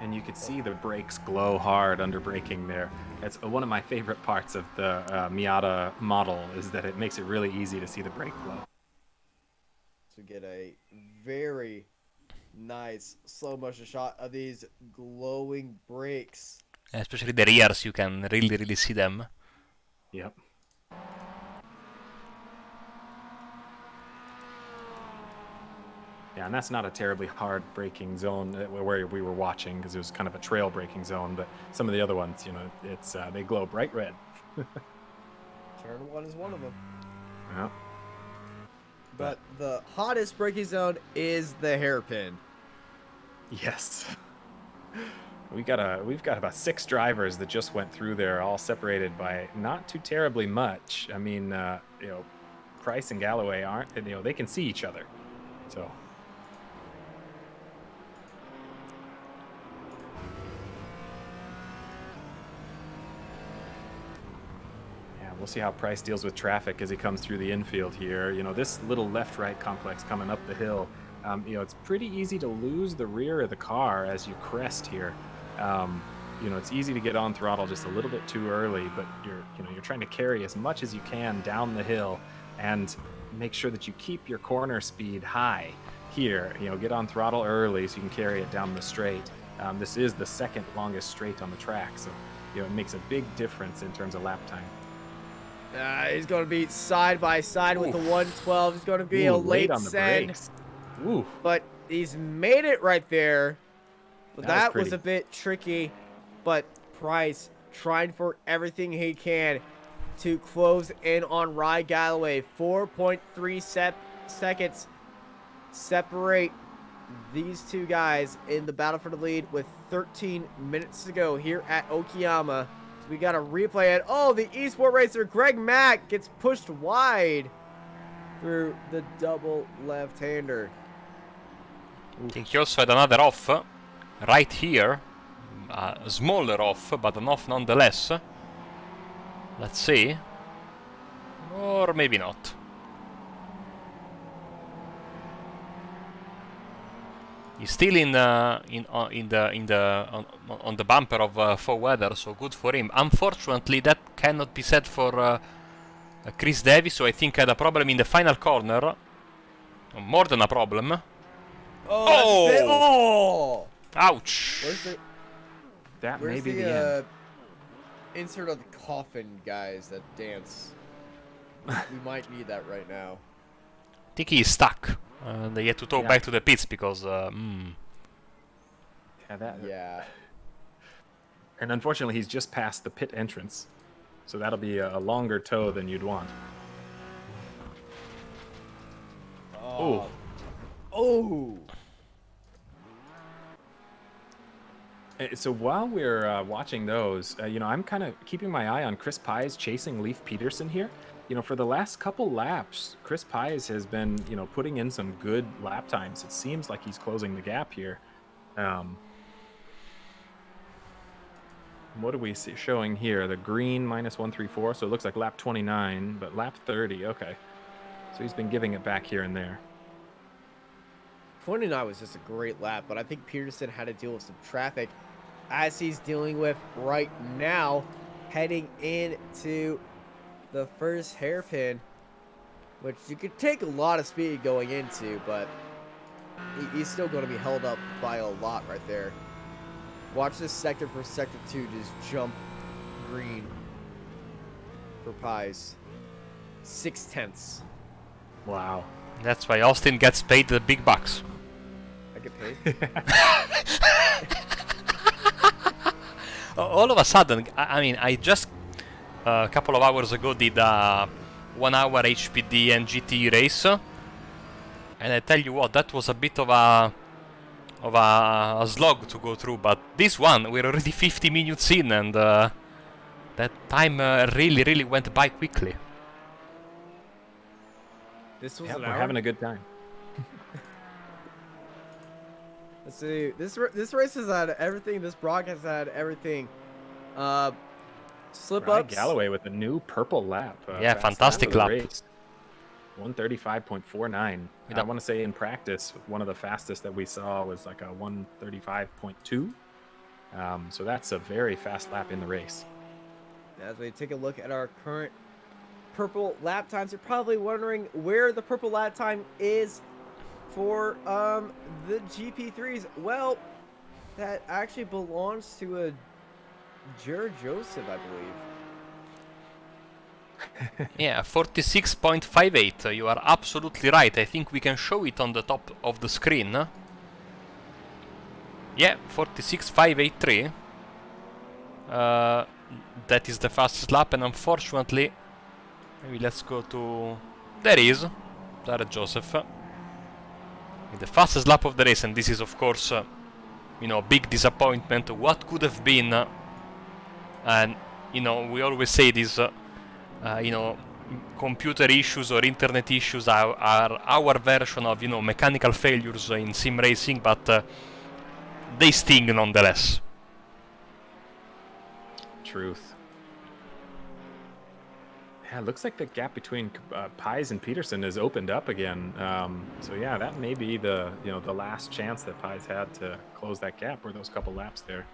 And you could see the brakes glow hard under braking there. It's one of my favorite parts of the Miata model, is that it makes it really easy to see the brake glow. To get a very nice slow motion shot of these glowing brakes. Especially the rears, you can really see them. Yep. Yeah, and that's not a terribly hard braking zone where we were watching, because it was kind of a trail braking zone, but some of the other ones, you know, it's they glow bright red. Turn 1 is one of them. Yeah. But the hottest braking zone is the hairpin. Yes. We've got about 6 drivers that just went through there, all separated by not too terribly much. I mean, you know, Price and Galloway aren't, you know, they can see each other. So. We'll see how Price deals with traffic as he comes through the infield here. You know, this little left-right complex coming up the hill, you know, it's pretty easy to lose the rear of the car as you crest here. You know, it's easy to get on throttle just a little bit too early, but you're trying to carry as much as you can down the hill and make sure that you keep your corner speed high here. You know, get on throttle early so you can carry it down the straight. This is the second longest straight on the track, so you know, it makes a big difference in terms of lap time. He's going to be side by side with the 112. He's going to be a late on the send. brakes. Ooh. But he's made it right there. But that was pretty. a bit tricky. But Price trying for everything he can to close in on Ryan Galloway. 4.3 seconds separate these two guys in the battle for the lead with 13 minutes to go here at Okayama. So we got a replay at, oh, the esport racer Greg Mack gets pushed wide through the double left-hander. I think he also had another off right here. A smaller off, but an off nonetheless. Let's see. Or maybe not. He's still on the bumper of foul weather, so good for him. Unfortunately, that cannot be said for Chris Davis, so I think had a problem in the final corner. More than a problem. Oh! Ouch! That may Where's be the end. insert of the coffin guys that dance? We might need that right now. I think he's stuck. They had to tow back to the pits because... Yeah. And unfortunately, he's just past the pit entrance. So that'll be a longer tow than you'd want. Oh. Oh! So while we're watching those, I'm kind of keeping my eye on Chris Pies chasing Leif Peterson here. For the last couple laps, Chris Pies has been, putting in some good lap times. It seems like he's closing the gap here. What are we showing here? The green -134, so it looks like lap 29, but lap 30, okay. So he's been giving it back here and there. 29 was just a great lap, but I think Peterson had to deal with some traffic as he's dealing with right now, heading into the first hairpin, which you could take a lot of speed going into, but he's still going to be held up by a lot right there. Watch this sector for sector 2 just jump green for Pies. 6/10. Wow. That's why Austin gets paid the big bucks. I get paid. All of a sudden, I just a couple of hours ago did a 1 hour HPD and GT race, and I tell you what, that was a bit of a slog to go through. But this one, we're already 50 minutes in, and that time really went by quickly. This was we're having a good time. Let's see. This race has had everything. This broadcast has had everything. Slip Ryan ups. Galloway with a new purple lap. Yeah, fantastic lap. 135.49. I want to say in practice, one of the fastest that we saw was like a 135.2. So that's a very fast lap in the race. As we take a look at our current purple lap times, you're probably wondering where the purple lap time is for the GP3s. Well, that actually belongs to a Jared Joseph, I believe. Yeah, 46.58. You are absolutely right. I think we can show it on the top of the screen. Yeah, 46.583. That is the fastest lap, and unfortunately, maybe let's go to... There is Jared Joseph. The fastest lap of the race, and this is of course, a big disappointment. What could have been, and we always say this, computer issues or internet issues are our version of, mechanical failures in sim racing, but they sting nonetheless. Truth. Yeah, it looks like the gap between Pies and Peterson has opened up again. So yeah, that may be the the last chance that Pies had to close that gap, were those couple laps there.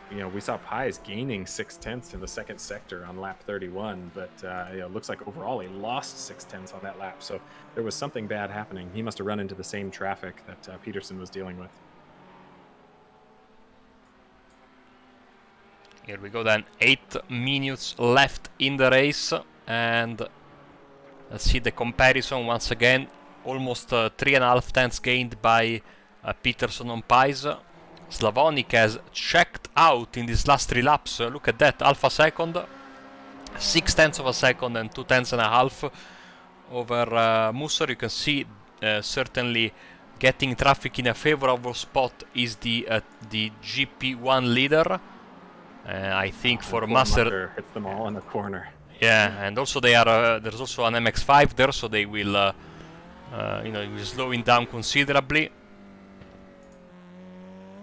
We saw Pies gaining 6/10 in the second sector on lap 31, but it looks like overall he lost 6/10 on that lap. So there was something bad happening. He must have run into the same traffic that Peterson was dealing with. Here we go then, 8 minutes left in the race, and let's see the comparison once again. Almost 3.5 tenths gained by Peterson on Pies. Slavonic has checked out in these last 3 laps. Look at that, half a second, 6 tenths of a second and 2 tenths and a half over Musser. You can see certainly getting traffic in a favorable spot is the GP1 leader. I think for Musser hits them all in the corner. Yeah, and also they are there's also an MX-5 there, so they will slowing down considerably.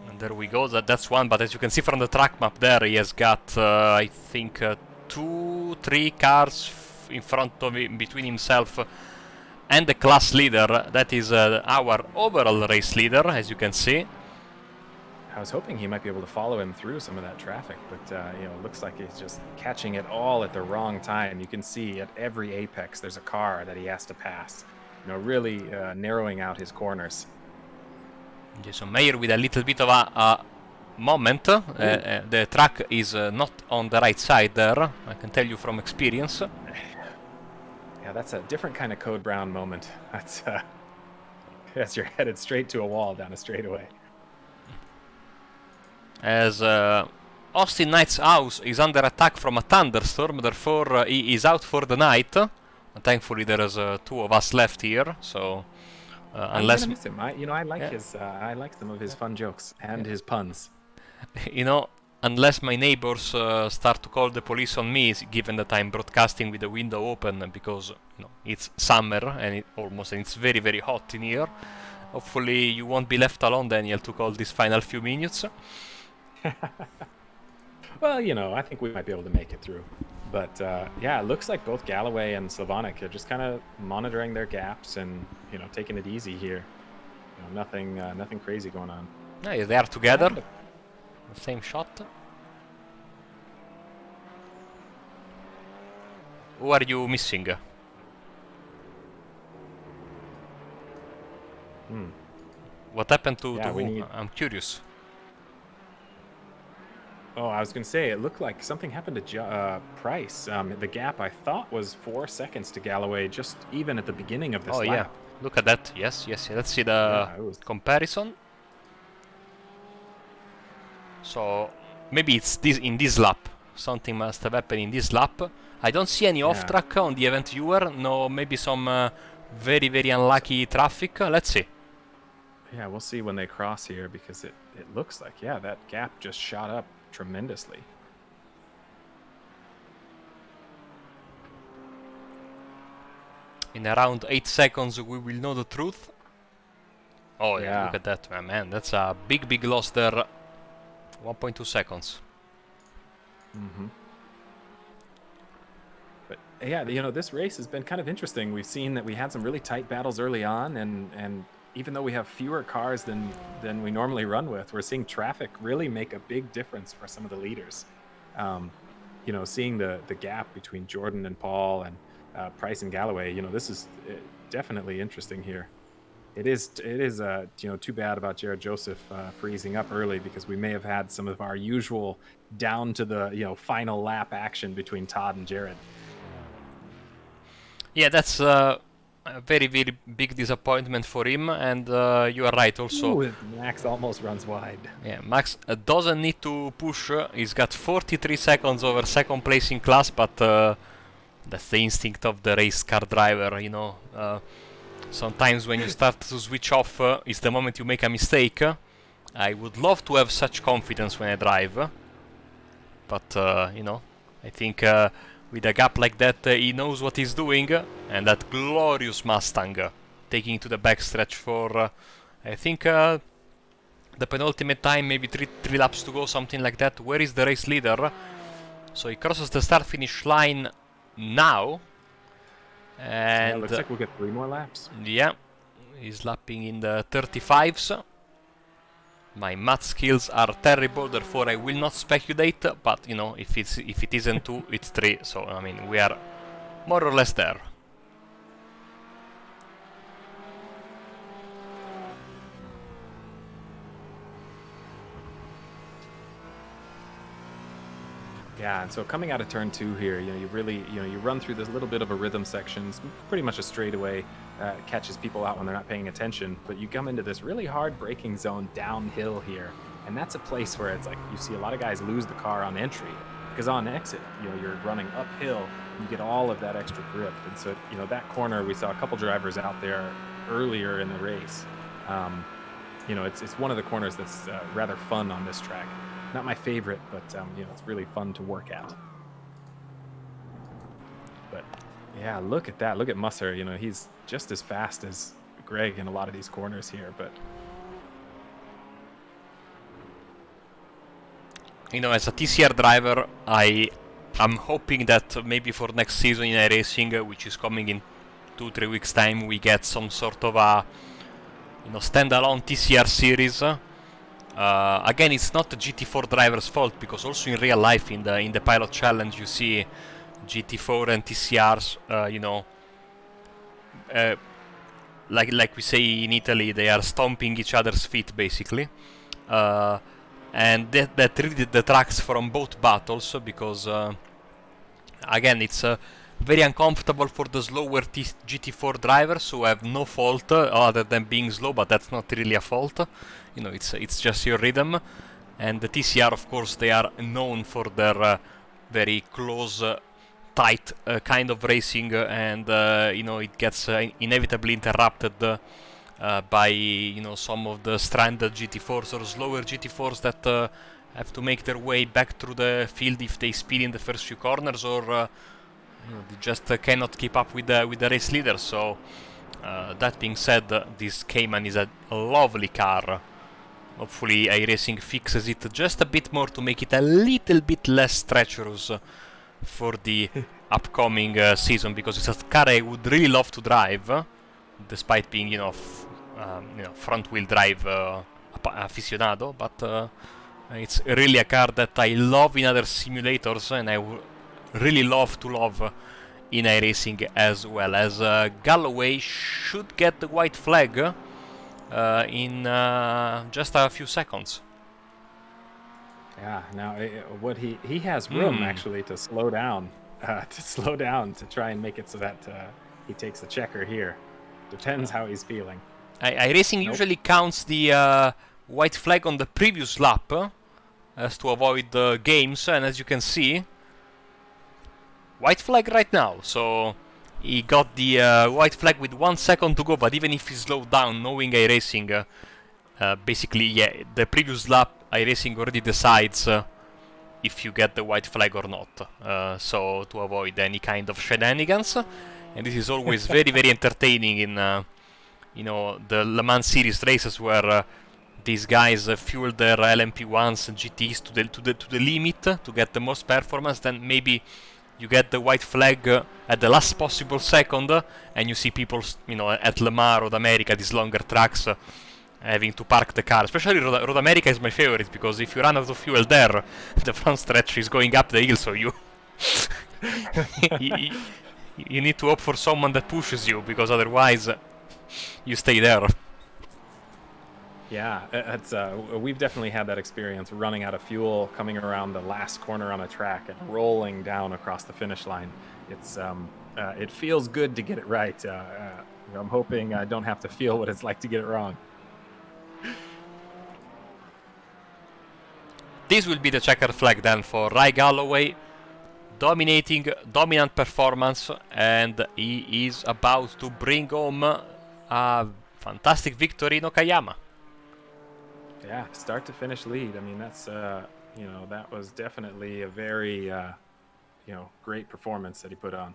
And there we go. That's one. But as you can see from the track map there, he has got I think 2-3 cars in front of him, between himself and the class leader. That is our overall race leader, as you can see. I was hoping he might be able to follow him through some of that traffic, but you know, it looks like he's just catching it all at the wrong time. You can see at every apex there's a car that he has to pass. You know, really narrowing out his corners. Jason Mayer with a little bit of a moment. The track is not on the right side there, I can tell you from experience. Yeah, that's a different kind of Code Brown moment. That's yes, you're headed straight to a wall down a straightaway. As Austin Knight's house is under attack from a thunderstorm, therefore he is out for the night. Thankfully there is 2 of us left here, so unless I'm gonna miss him. I like his I like some of his fun jokes and his puns. you know, unless my neighbors start to call the police on me, given that I'm broadcasting with the window open because it's summer and it's very very hot in here. Hopefully you won't be left alone, Daniel, to call these final few minutes. Well, I think we might be able to make it through. But yeah, it looks like both Galloway and Slavonic are just kind of monitoring their gaps and taking it easy here. Nothing crazy going on. Yeah, they are together. The same shot. Who are you missing? What happened to who? I'm curious. Oh, I was going to say, it looked like something happened to Price. The gap, I thought, was 4 seconds to Galloway, just even at the beginning of this lap. Yeah. Look at that. Yes. Let's see the comparison. So, maybe it's in this lap. Something must have happened in this lap. I don't see any off-track on the event viewer. No, maybe some very, very unlucky traffic. Let's see. Yeah, we'll see when they cross here, because it looks like, that gap just shot up tremendously. In around 8 seconds we will know the truth. Oh yeah, look at that, man. That's a big loss there. 1.2 seconds. But yeah, this race has been kind of interesting. We've seen that we had some really tight battles early on, and even though we have fewer cars than we normally run with, we're seeing traffic really make a big difference for some of the leaders. Seeing the gap between Jordan and Paul and Price and Galloway, this is definitely interesting here. It is too bad about Jared Joseph freezing up early, because we may have had some of our usual down to the final lap action between Todd and Jared. Yeah, that's a very, very big disappointment for him, and you are right also. Ooh, Max almost runs wide. Yeah, Max doesn't need to push. He's got 43 seconds over second place in class, but that's the instinct of the race car driver, Sometimes when you start to switch off, it's the moment you make a mistake. I would love to have such confidence when I drive, but I think with a gap like that, he knows what he's doing, and that glorious Mustang taking to the backstretch for, I think, the penultimate time, maybe three laps to go, something like that. Where is the race leader? So he crosses the start-finish line now, and looks like we'll get 3 more laps. Yeah, he's lapping in the 35s. My math skills are terrible, therefore I will not speculate, but if it isn't 2, it's 3, so I mean we are more or less there. Yeah, and so coming out of turn 2 here, you really, you run through this little bit of a rhythm section. It's pretty much a straightaway, catches people out when they're not paying attention. But you come into this really hard braking zone downhill here, and that's a place where it's like you see a lot of guys lose the car on entry, because on exit, you're running uphill, you get all of that extra grip. And so, that corner, we saw a couple drivers out there earlier in the race. It's one of the corners that's rather fun on this track. Not my favorite, but it's really fun to work at. But yeah, look at that. Look at Musser. He's just as fast as Greg in a lot of these corners here. But as a TCR driver, I am hoping that maybe for next season in iRacing, which is coming in 2-3 weeks time we get some sort of a standalone TCR series. Again, it's not the GT4 driver's fault, because also in real life in the pilot challenge you see GT4 and TCRs, like we say in Italy, they are stomping each other's feet basically, and that really the tracks from both battles, because again, it's very uncomfortable for the slower GT4 drivers who have no fault other than being slow, but that's not really a fault. It's just your rhythm. And the TCR, of course, they are known for their very close, tight kind of racing, and it gets inevitably interrupted by some of the stranded GT4s or slower GT4s that have to make their way back through the field if they speed in the first few corners, or they just cannot keep up with the race leader. So that being said, this Cayman is a lovely car. Hopefully iRacing fixes it just a bit more to make it a little bit less treacherous for the upcoming season, because it's a car I would really love to drive, despite being front-wheel drive aficionado. But it's really a car that I love in other simulators, and I really love in iRacing as well. As Galloway should get the white flag in just a few seconds. Yeah, now what he has room actually to slow down, to try and make it so that he takes the checker here. Depends how he's feeling. iRacing usually counts the white flag on the previous lap as to avoid the games, and as you can see, white flag right now. So he got the white flag with 1 second to go, but even if he slowed down, knowing iRacing, basically, yeah, the previous lap, iRacing already decides if you get the white flag or not. So to avoid any kind of shenanigans, and this is always very, very entertaining in the Le Mans Series races, where these guys fuel their LMP1s and GTs to the limit to get the most performance. Then maybe you get the white flag at the last possible second, and you see people, at Le Mans, Road America, these longer tracks, having to park the car. Especially Road America is my favorite, because if you run out of fuel there, the front stretch is going up the hill, so you you need to opt for someone that pushes you, because otherwise you stay there. Yeah, we've definitely had that experience, running out of fuel, coming around the last corner on a track and rolling down across the finish line. It's it feels good to get it right. I'm hoping I don't have to feel what it's like to get it wrong. This will be the checkered flag then for Ry Galloway. Dominant performance, and he is about to bring home a fantastic victory in Okayama. Yeah, start to finish lead. I mean, that's that was definitely a very great performance that he put on.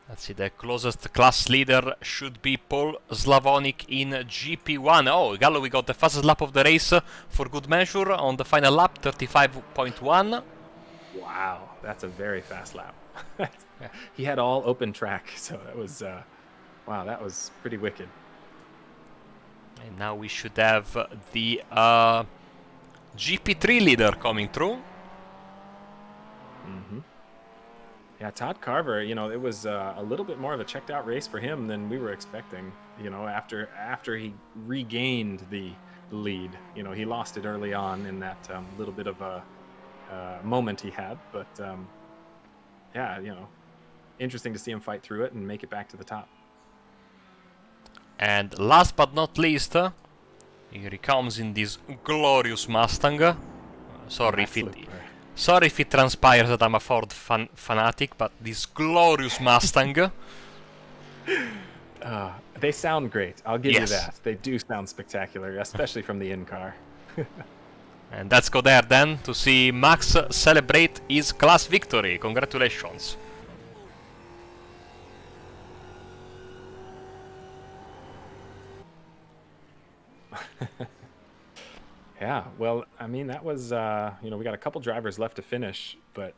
Let's see, the closest class leader should be Paul Slavonic in GP1. Oh, Galloway got the fastest lap of the race for good measure on the final lap, 35.1. Wow, that's a very fast lap. He had all open track, so that was wow, that was pretty wicked. And now we should have the GP3 leader coming through. Yeah, Todd Carver, it was a little bit more of a checked out race for him than we were expecting. After he regained the lead, he lost it early on in that little bit of a moment he had. But yeah, interesting to see him fight through it and make it back to the top. And last but not least, here he comes in this glorious Mustang. Sorry if it transpires that I'm a Ford fanatic, but this glorious Mustang. They sound great. I'll give you that. They do sound spectacular, especially from the in-car. And let's go there then to see Max celebrate his class victory. Congratulations. Yeah, well, I mean, that was, we got a couple drivers left to finish, but,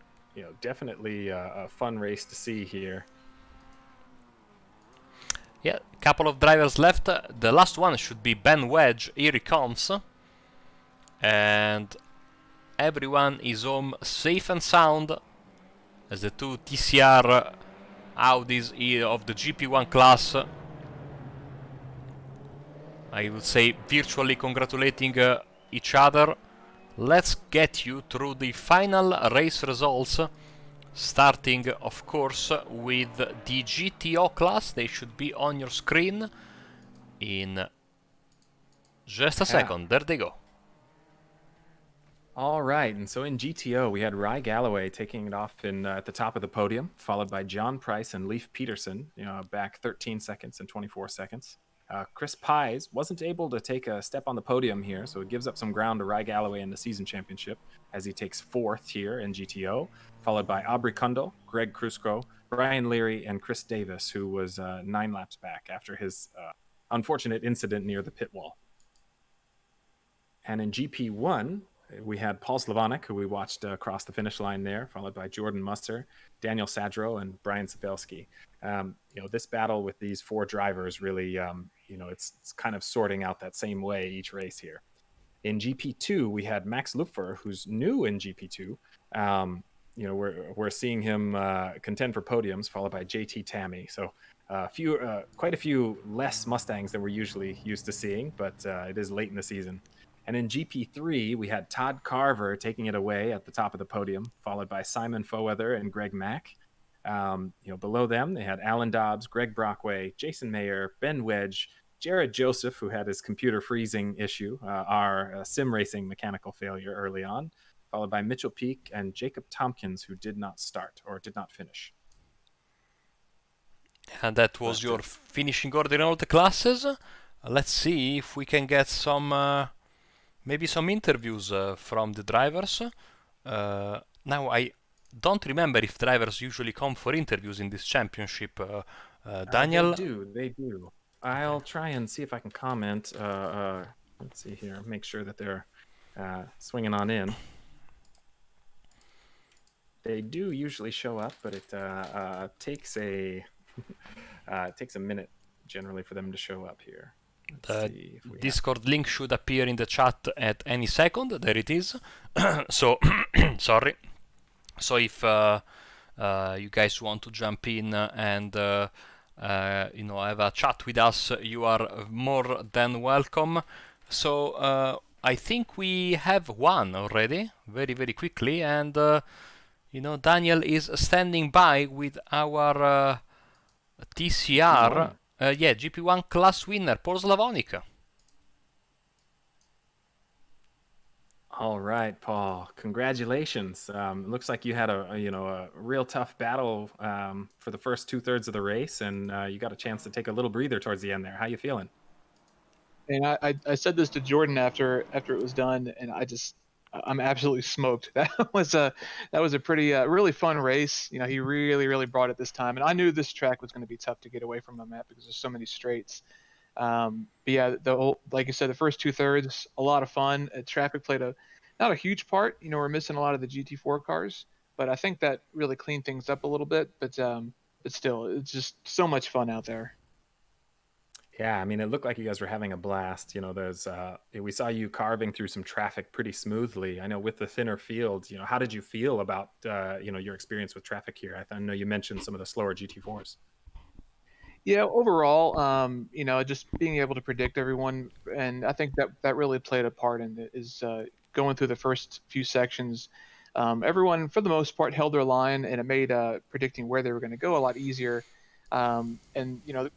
definitely a fun race to see here. Yeah, couple of drivers left. The last one should be Ben Wedge. Here he comes. And everyone is home safe and sound as the two TCR Audis of the GP1 class, I would say, virtually congratulating each other. Let's get you through the final race results, starting of course with the GTO class. They should be on your screen in just a second. There they go. All right, and so in GTO, we had Rye Galloway taking it off at the top of the podium, followed by John Price and Leif Peterson, back 13 seconds and 24 seconds. Chris Pies wasn't able to take a step on the podium here, so it gives up some ground to Rye Galloway in the season championship as he takes 4th here in GTO, followed by Aubrey Kundal, Greg Krusko, Brian Leary, and Chris Davis, who was 9 laps back after his unfortunate incident near the pit wall. And in GP1, we had Paul Slavonik, who we watched cross the finish line there, followed by Jordan Musser, Daniel Sadro, and Brian Sabelski. This battle with these 4 drivers really, it's kind of sorting out that same way each race here. In GP2, we had Max Lupfer, who's new in GP2. We're seeing him contend for podiums, followed by JT Tammy. So quite a few less Mustangs than we're usually used to seeing, but it is late in the season. And in GP3, we had Todd Carver taking it away at the top of the podium, followed by Simon Foweather and Greg Mack. Below them, they had Alan Dobbs, Greg Brockway, Jason Mayer, Ben Wedge, Jared Joseph, who had his computer freezing issue, our sim racing mechanical failure early on, followed by Mitchell Peak and Jacob Tompkins, who did not start or did not finish. And that was your finishing order in all the classes. Let's see if we can get maybe some interviews from the drivers. Now, I don't remember if drivers usually come for interviews in this championship. Daniel? They do. I'll try and see if I can comment. Let's see here. Make sure that they're swinging on in. They do usually show up, but it takes a minute generally for them to show up here. The Discord link should appear in the chat at any second. There it is. So, sorry. So if you guys want to jump in and have a chat with us, you are more than welcome. So I think we have one already, very very quickly, and Daniel is standing by with our TCR. GP1 class winner, Paul Slavonik. All right, Paul. Congratulations. Looks like you had a real tough battle for the first 2/3 of the race, and you got a chance to take a little breather towards the end there. How you feeling? And I said this to Jordan after it was done, and I'm absolutely smoked. That was a pretty really fun race. He really brought it this time, and I knew this track was going to be tough to get away from him at because there's so many straights. But yeah, like you said, the first 2/3, a lot of fun. Traffic played not a huge part. We're missing a lot of the GT4 cars, but I think that really cleaned things up a little bit. But still, it's just so much fun out there. Yeah, I mean, it looked like you guys were having a blast. We saw you carving through some traffic pretty smoothly. I know with the thinner field, how did you feel about, your experience with traffic here? I know you mentioned some of the slower GT4s. Yeah, overall, just being able to predict everyone, and I think that really played a part in it, is going through the first few sections. Everyone, for the most part, held their line, and it made predicting where they were going to go a lot easier. And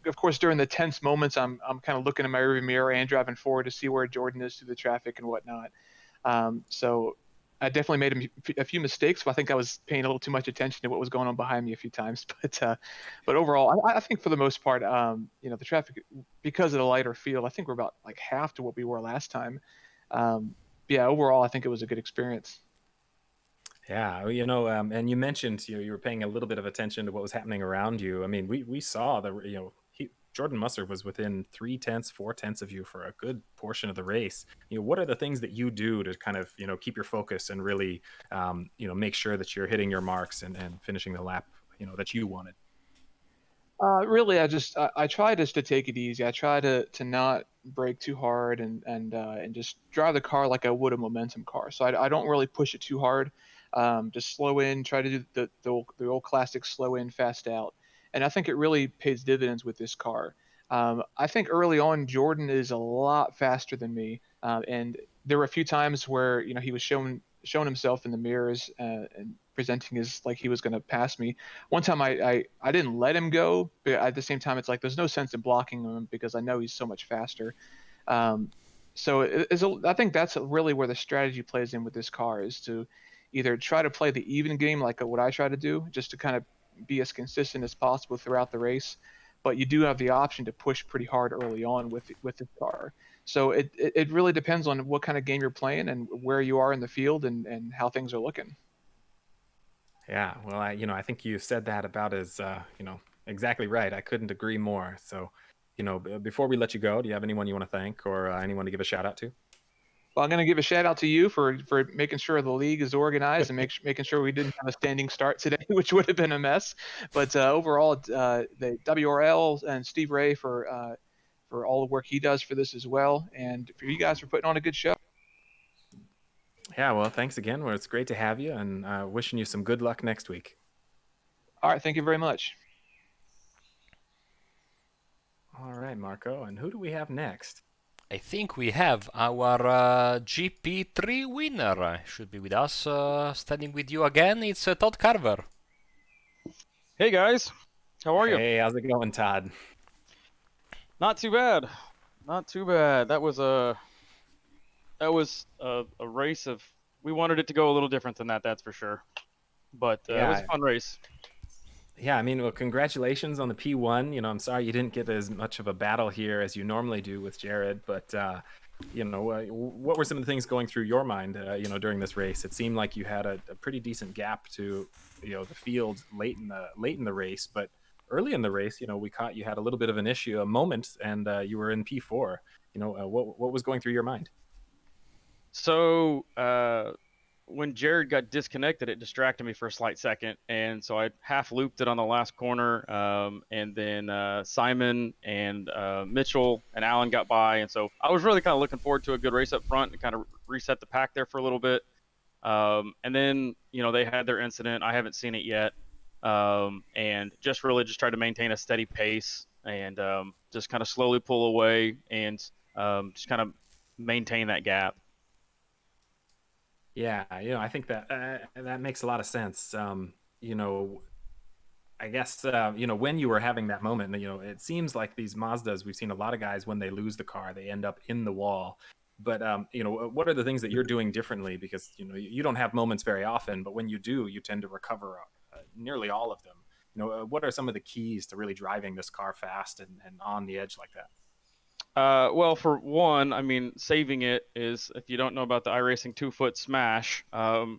of course, during the tense moments, I'm kind of looking in my rearview mirror and driving forward to see where Jordan is through the traffic and whatnot. So I definitely made a few mistakes, but I think I was paying a little too much attention to what was going on behind me a few times. But overall, I think for the most part, the traffic, because of the lighter field, I think we're about like half to what we were last time. Yeah, overall, I think it was a good experience. Yeah, and you mentioned you were paying a little bit of attention to what was happening around you. I mean, we saw Jordan Musser was within 3/10, 4/10 of you for a good portion of the race. What are the things that you do to kind of keep your focus and really make sure that you're hitting your marks and finishing the lap that you wanted? Really, I try just to take it easy. I try to not brake too hard and just drive the car like I would a momentum car. So I don't really push it too hard. Just slow in, try to do the old classic slow in, fast out. And I think it really pays dividends with this car. I think early on Jordan is a lot faster than me, and there were a few times where he was showing himself in the mirrors and presenting as like he was going to pass me. One time I didn't let him go, but at the same time it's like there's no sense in blocking him because I know he's so much faster. Um, so I think that's really where the strategy plays in with this car is to either try to play the even game like what I try to do, just to kind of be as consistent as possible throughout the race. But you do have the option to push pretty hard early on with the car. So it really depends on what kind of game you're playing and where you are in the field and how things are looking. Yeah, well, I think you said that about as, exactly right. I couldn't agree more. So, before we let you go, do you have anyone you want to thank or anyone to give a shout out to? Well, I'm going to give a shout out to you for making sure the league is organized and making sure we didn't have a standing start today, which would have been a mess. But overall, the WRL and Steve Ray for all the work he does for this as well, and for you guys for putting on a good show. Yeah, well, thanks again. Well, it's great to have you, and wishing you some good luck next week. All right, thank you very much. All right, Marco. And who do we have next? I think we have our GP3 winner. Should be with us, standing with you again. It's Todd Carver. Hey guys, how are you? Hey, how's it going, Todd? Not too bad. Not too bad. That was a race of we wanted it to go a little different than that, that's for sure. But it was a fun race. Yeah, I mean, well, congratulations on the P1. I'm sorry you didn't get as much of a battle here as you normally do with Jared, but what were some of the things going through your mind, during this race? It seemed like you had a pretty decent gap to, the field late in the race, but early in the race, we caught you had a little bit of an issue, a moment, and you were in P4. What was going through your mind? So when Jared got disconnected, it distracted me for a slight second, and so I half looped it on the last corner, and then Simon and Mitchell and Alan got by, and so I was really kind of looking forward to a good race up front and kind of reset the pack there for a little bit. And then they had their incident. I haven't seen it yet, and just tried to maintain a steady pace and just kind of slowly pull away and just kind of maintain that gap. Yeah, I think that makes a lot of sense. I guess when you were having that moment, it seems like these Mazdas, we've seen a lot of guys when they lose the car, they end up in the wall. But what are the things that you're doing differently? Because you don't have moments very often, but when you do, you tend to recover nearly all of them. What are some of the keys to really driving this car fast and on the edge like that? Well, for one, I mean, saving it is, if you don't know about the iRacing 2-foot smash,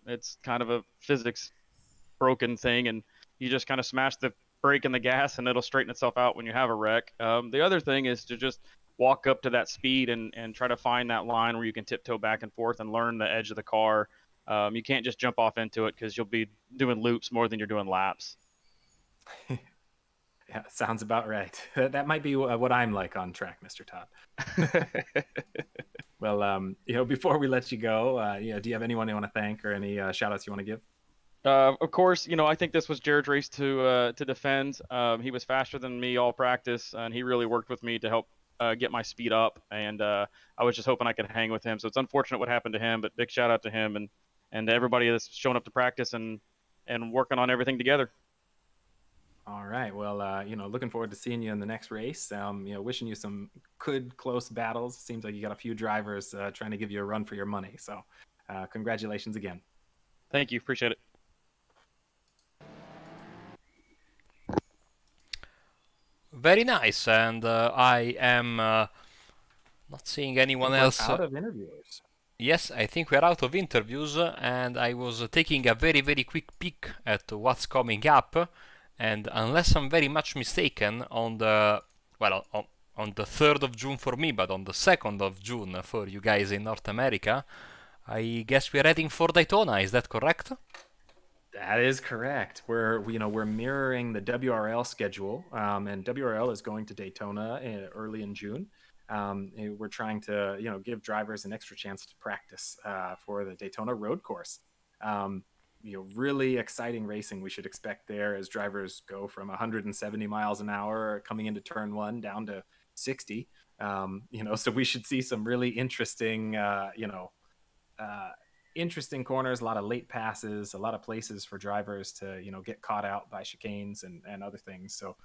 it's kind of a physics broken thing, and you just kind of smash the brake and the gas, and it'll straighten itself out when you have a wreck. The other thing is to just walk up to that speed and try to find that line where you can tiptoe back and forth and learn the edge of the car. You can't just jump off into it because you'll be doing loops more than you're doing laps. Yeah, sounds about right. That might be what I'm like on track, Mr. Todd. Well, before we let you go, do you have anyone you want to thank or any shout outs you want to give? Of course, I think this was Jared's race to defend. He was faster than me all practice, and he really worked with me to help get my speed up. And I was just hoping I could hang with him. So it's unfortunate what happened to him, but big shout out to him and to everybody that's shown up to practice and working on everything together. All right. Well, looking forward to seeing you in the next race. Wishing you some good close battles. Seems like you got a few drivers trying to give you a run for your money. So, congratulations again. Thank you. Appreciate it. Very nice, and I am not seeing anyone else. Out of interviewers. Yes, I think we're out of interviews, and I was taking a very, very quick peek at what's coming up. And unless I'm very much mistaken, on the 3rd of June for me, but on the 2nd of June for you guys in North America, I guess we're heading for Daytona. Is that correct? That is correct. We're mirroring the WRL schedule, and WRL is going to Daytona early in June. We're trying to give drivers an extra chance to practice for the Daytona road course. Really exciting racing we should expect there as drivers go from 170 miles an hour coming into turn one down to 60. So we should see some really uh, interesting corners, a lot of late passes, a lot of places for drivers to get caught out by chicanes and other things. So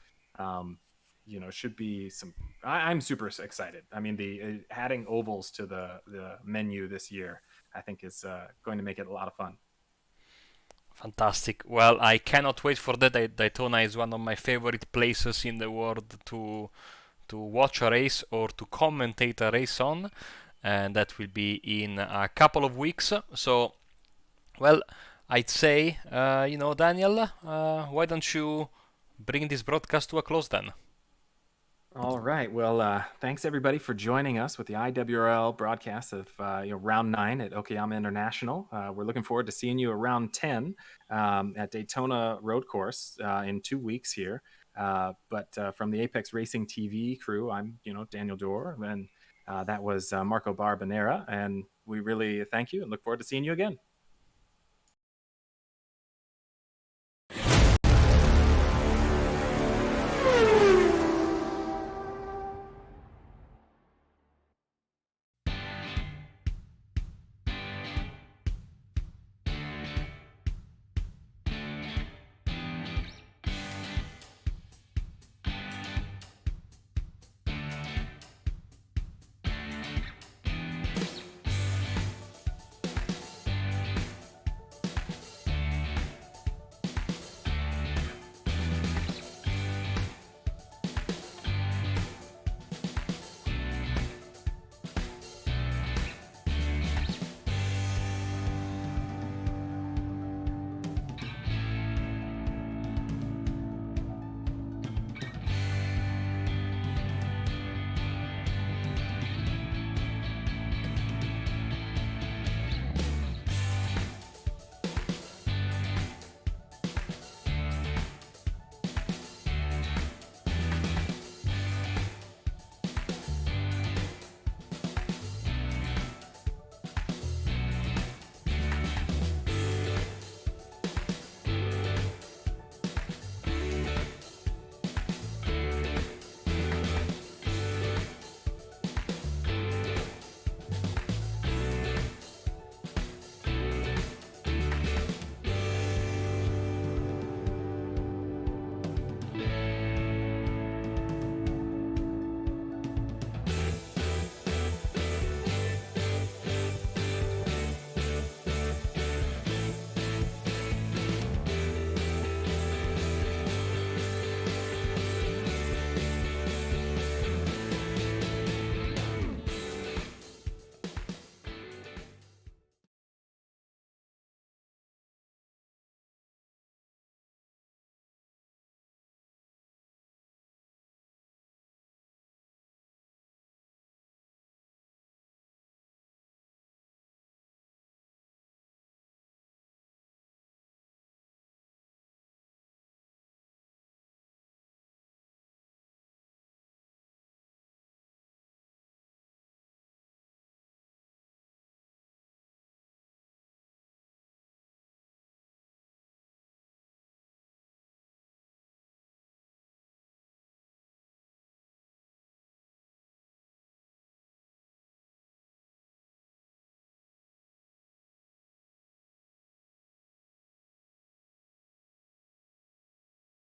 should be some. I'm super excited. I mean, the adding ovals to the menu this year, I think, is going to make it a lot of fun. Fantastic. Well, I cannot wait for that. Daytona is one of my favorite places in the world to watch a race or to commentate a race on, and that will be in a couple of weeks. So, well, I'd say, Daniel, why don't you bring this broadcast to a close then? All right. Well, thanks everybody for joining us with the iWRL broadcast of round 9 at Okayama International. We're looking forward to seeing you around 10 at Daytona Road Course in 2 weeks here. But from the Apex Racing TV crew, I'm Daniel Dorr, and that was Marco Barbanera, and we really thank you and look forward to seeing you again.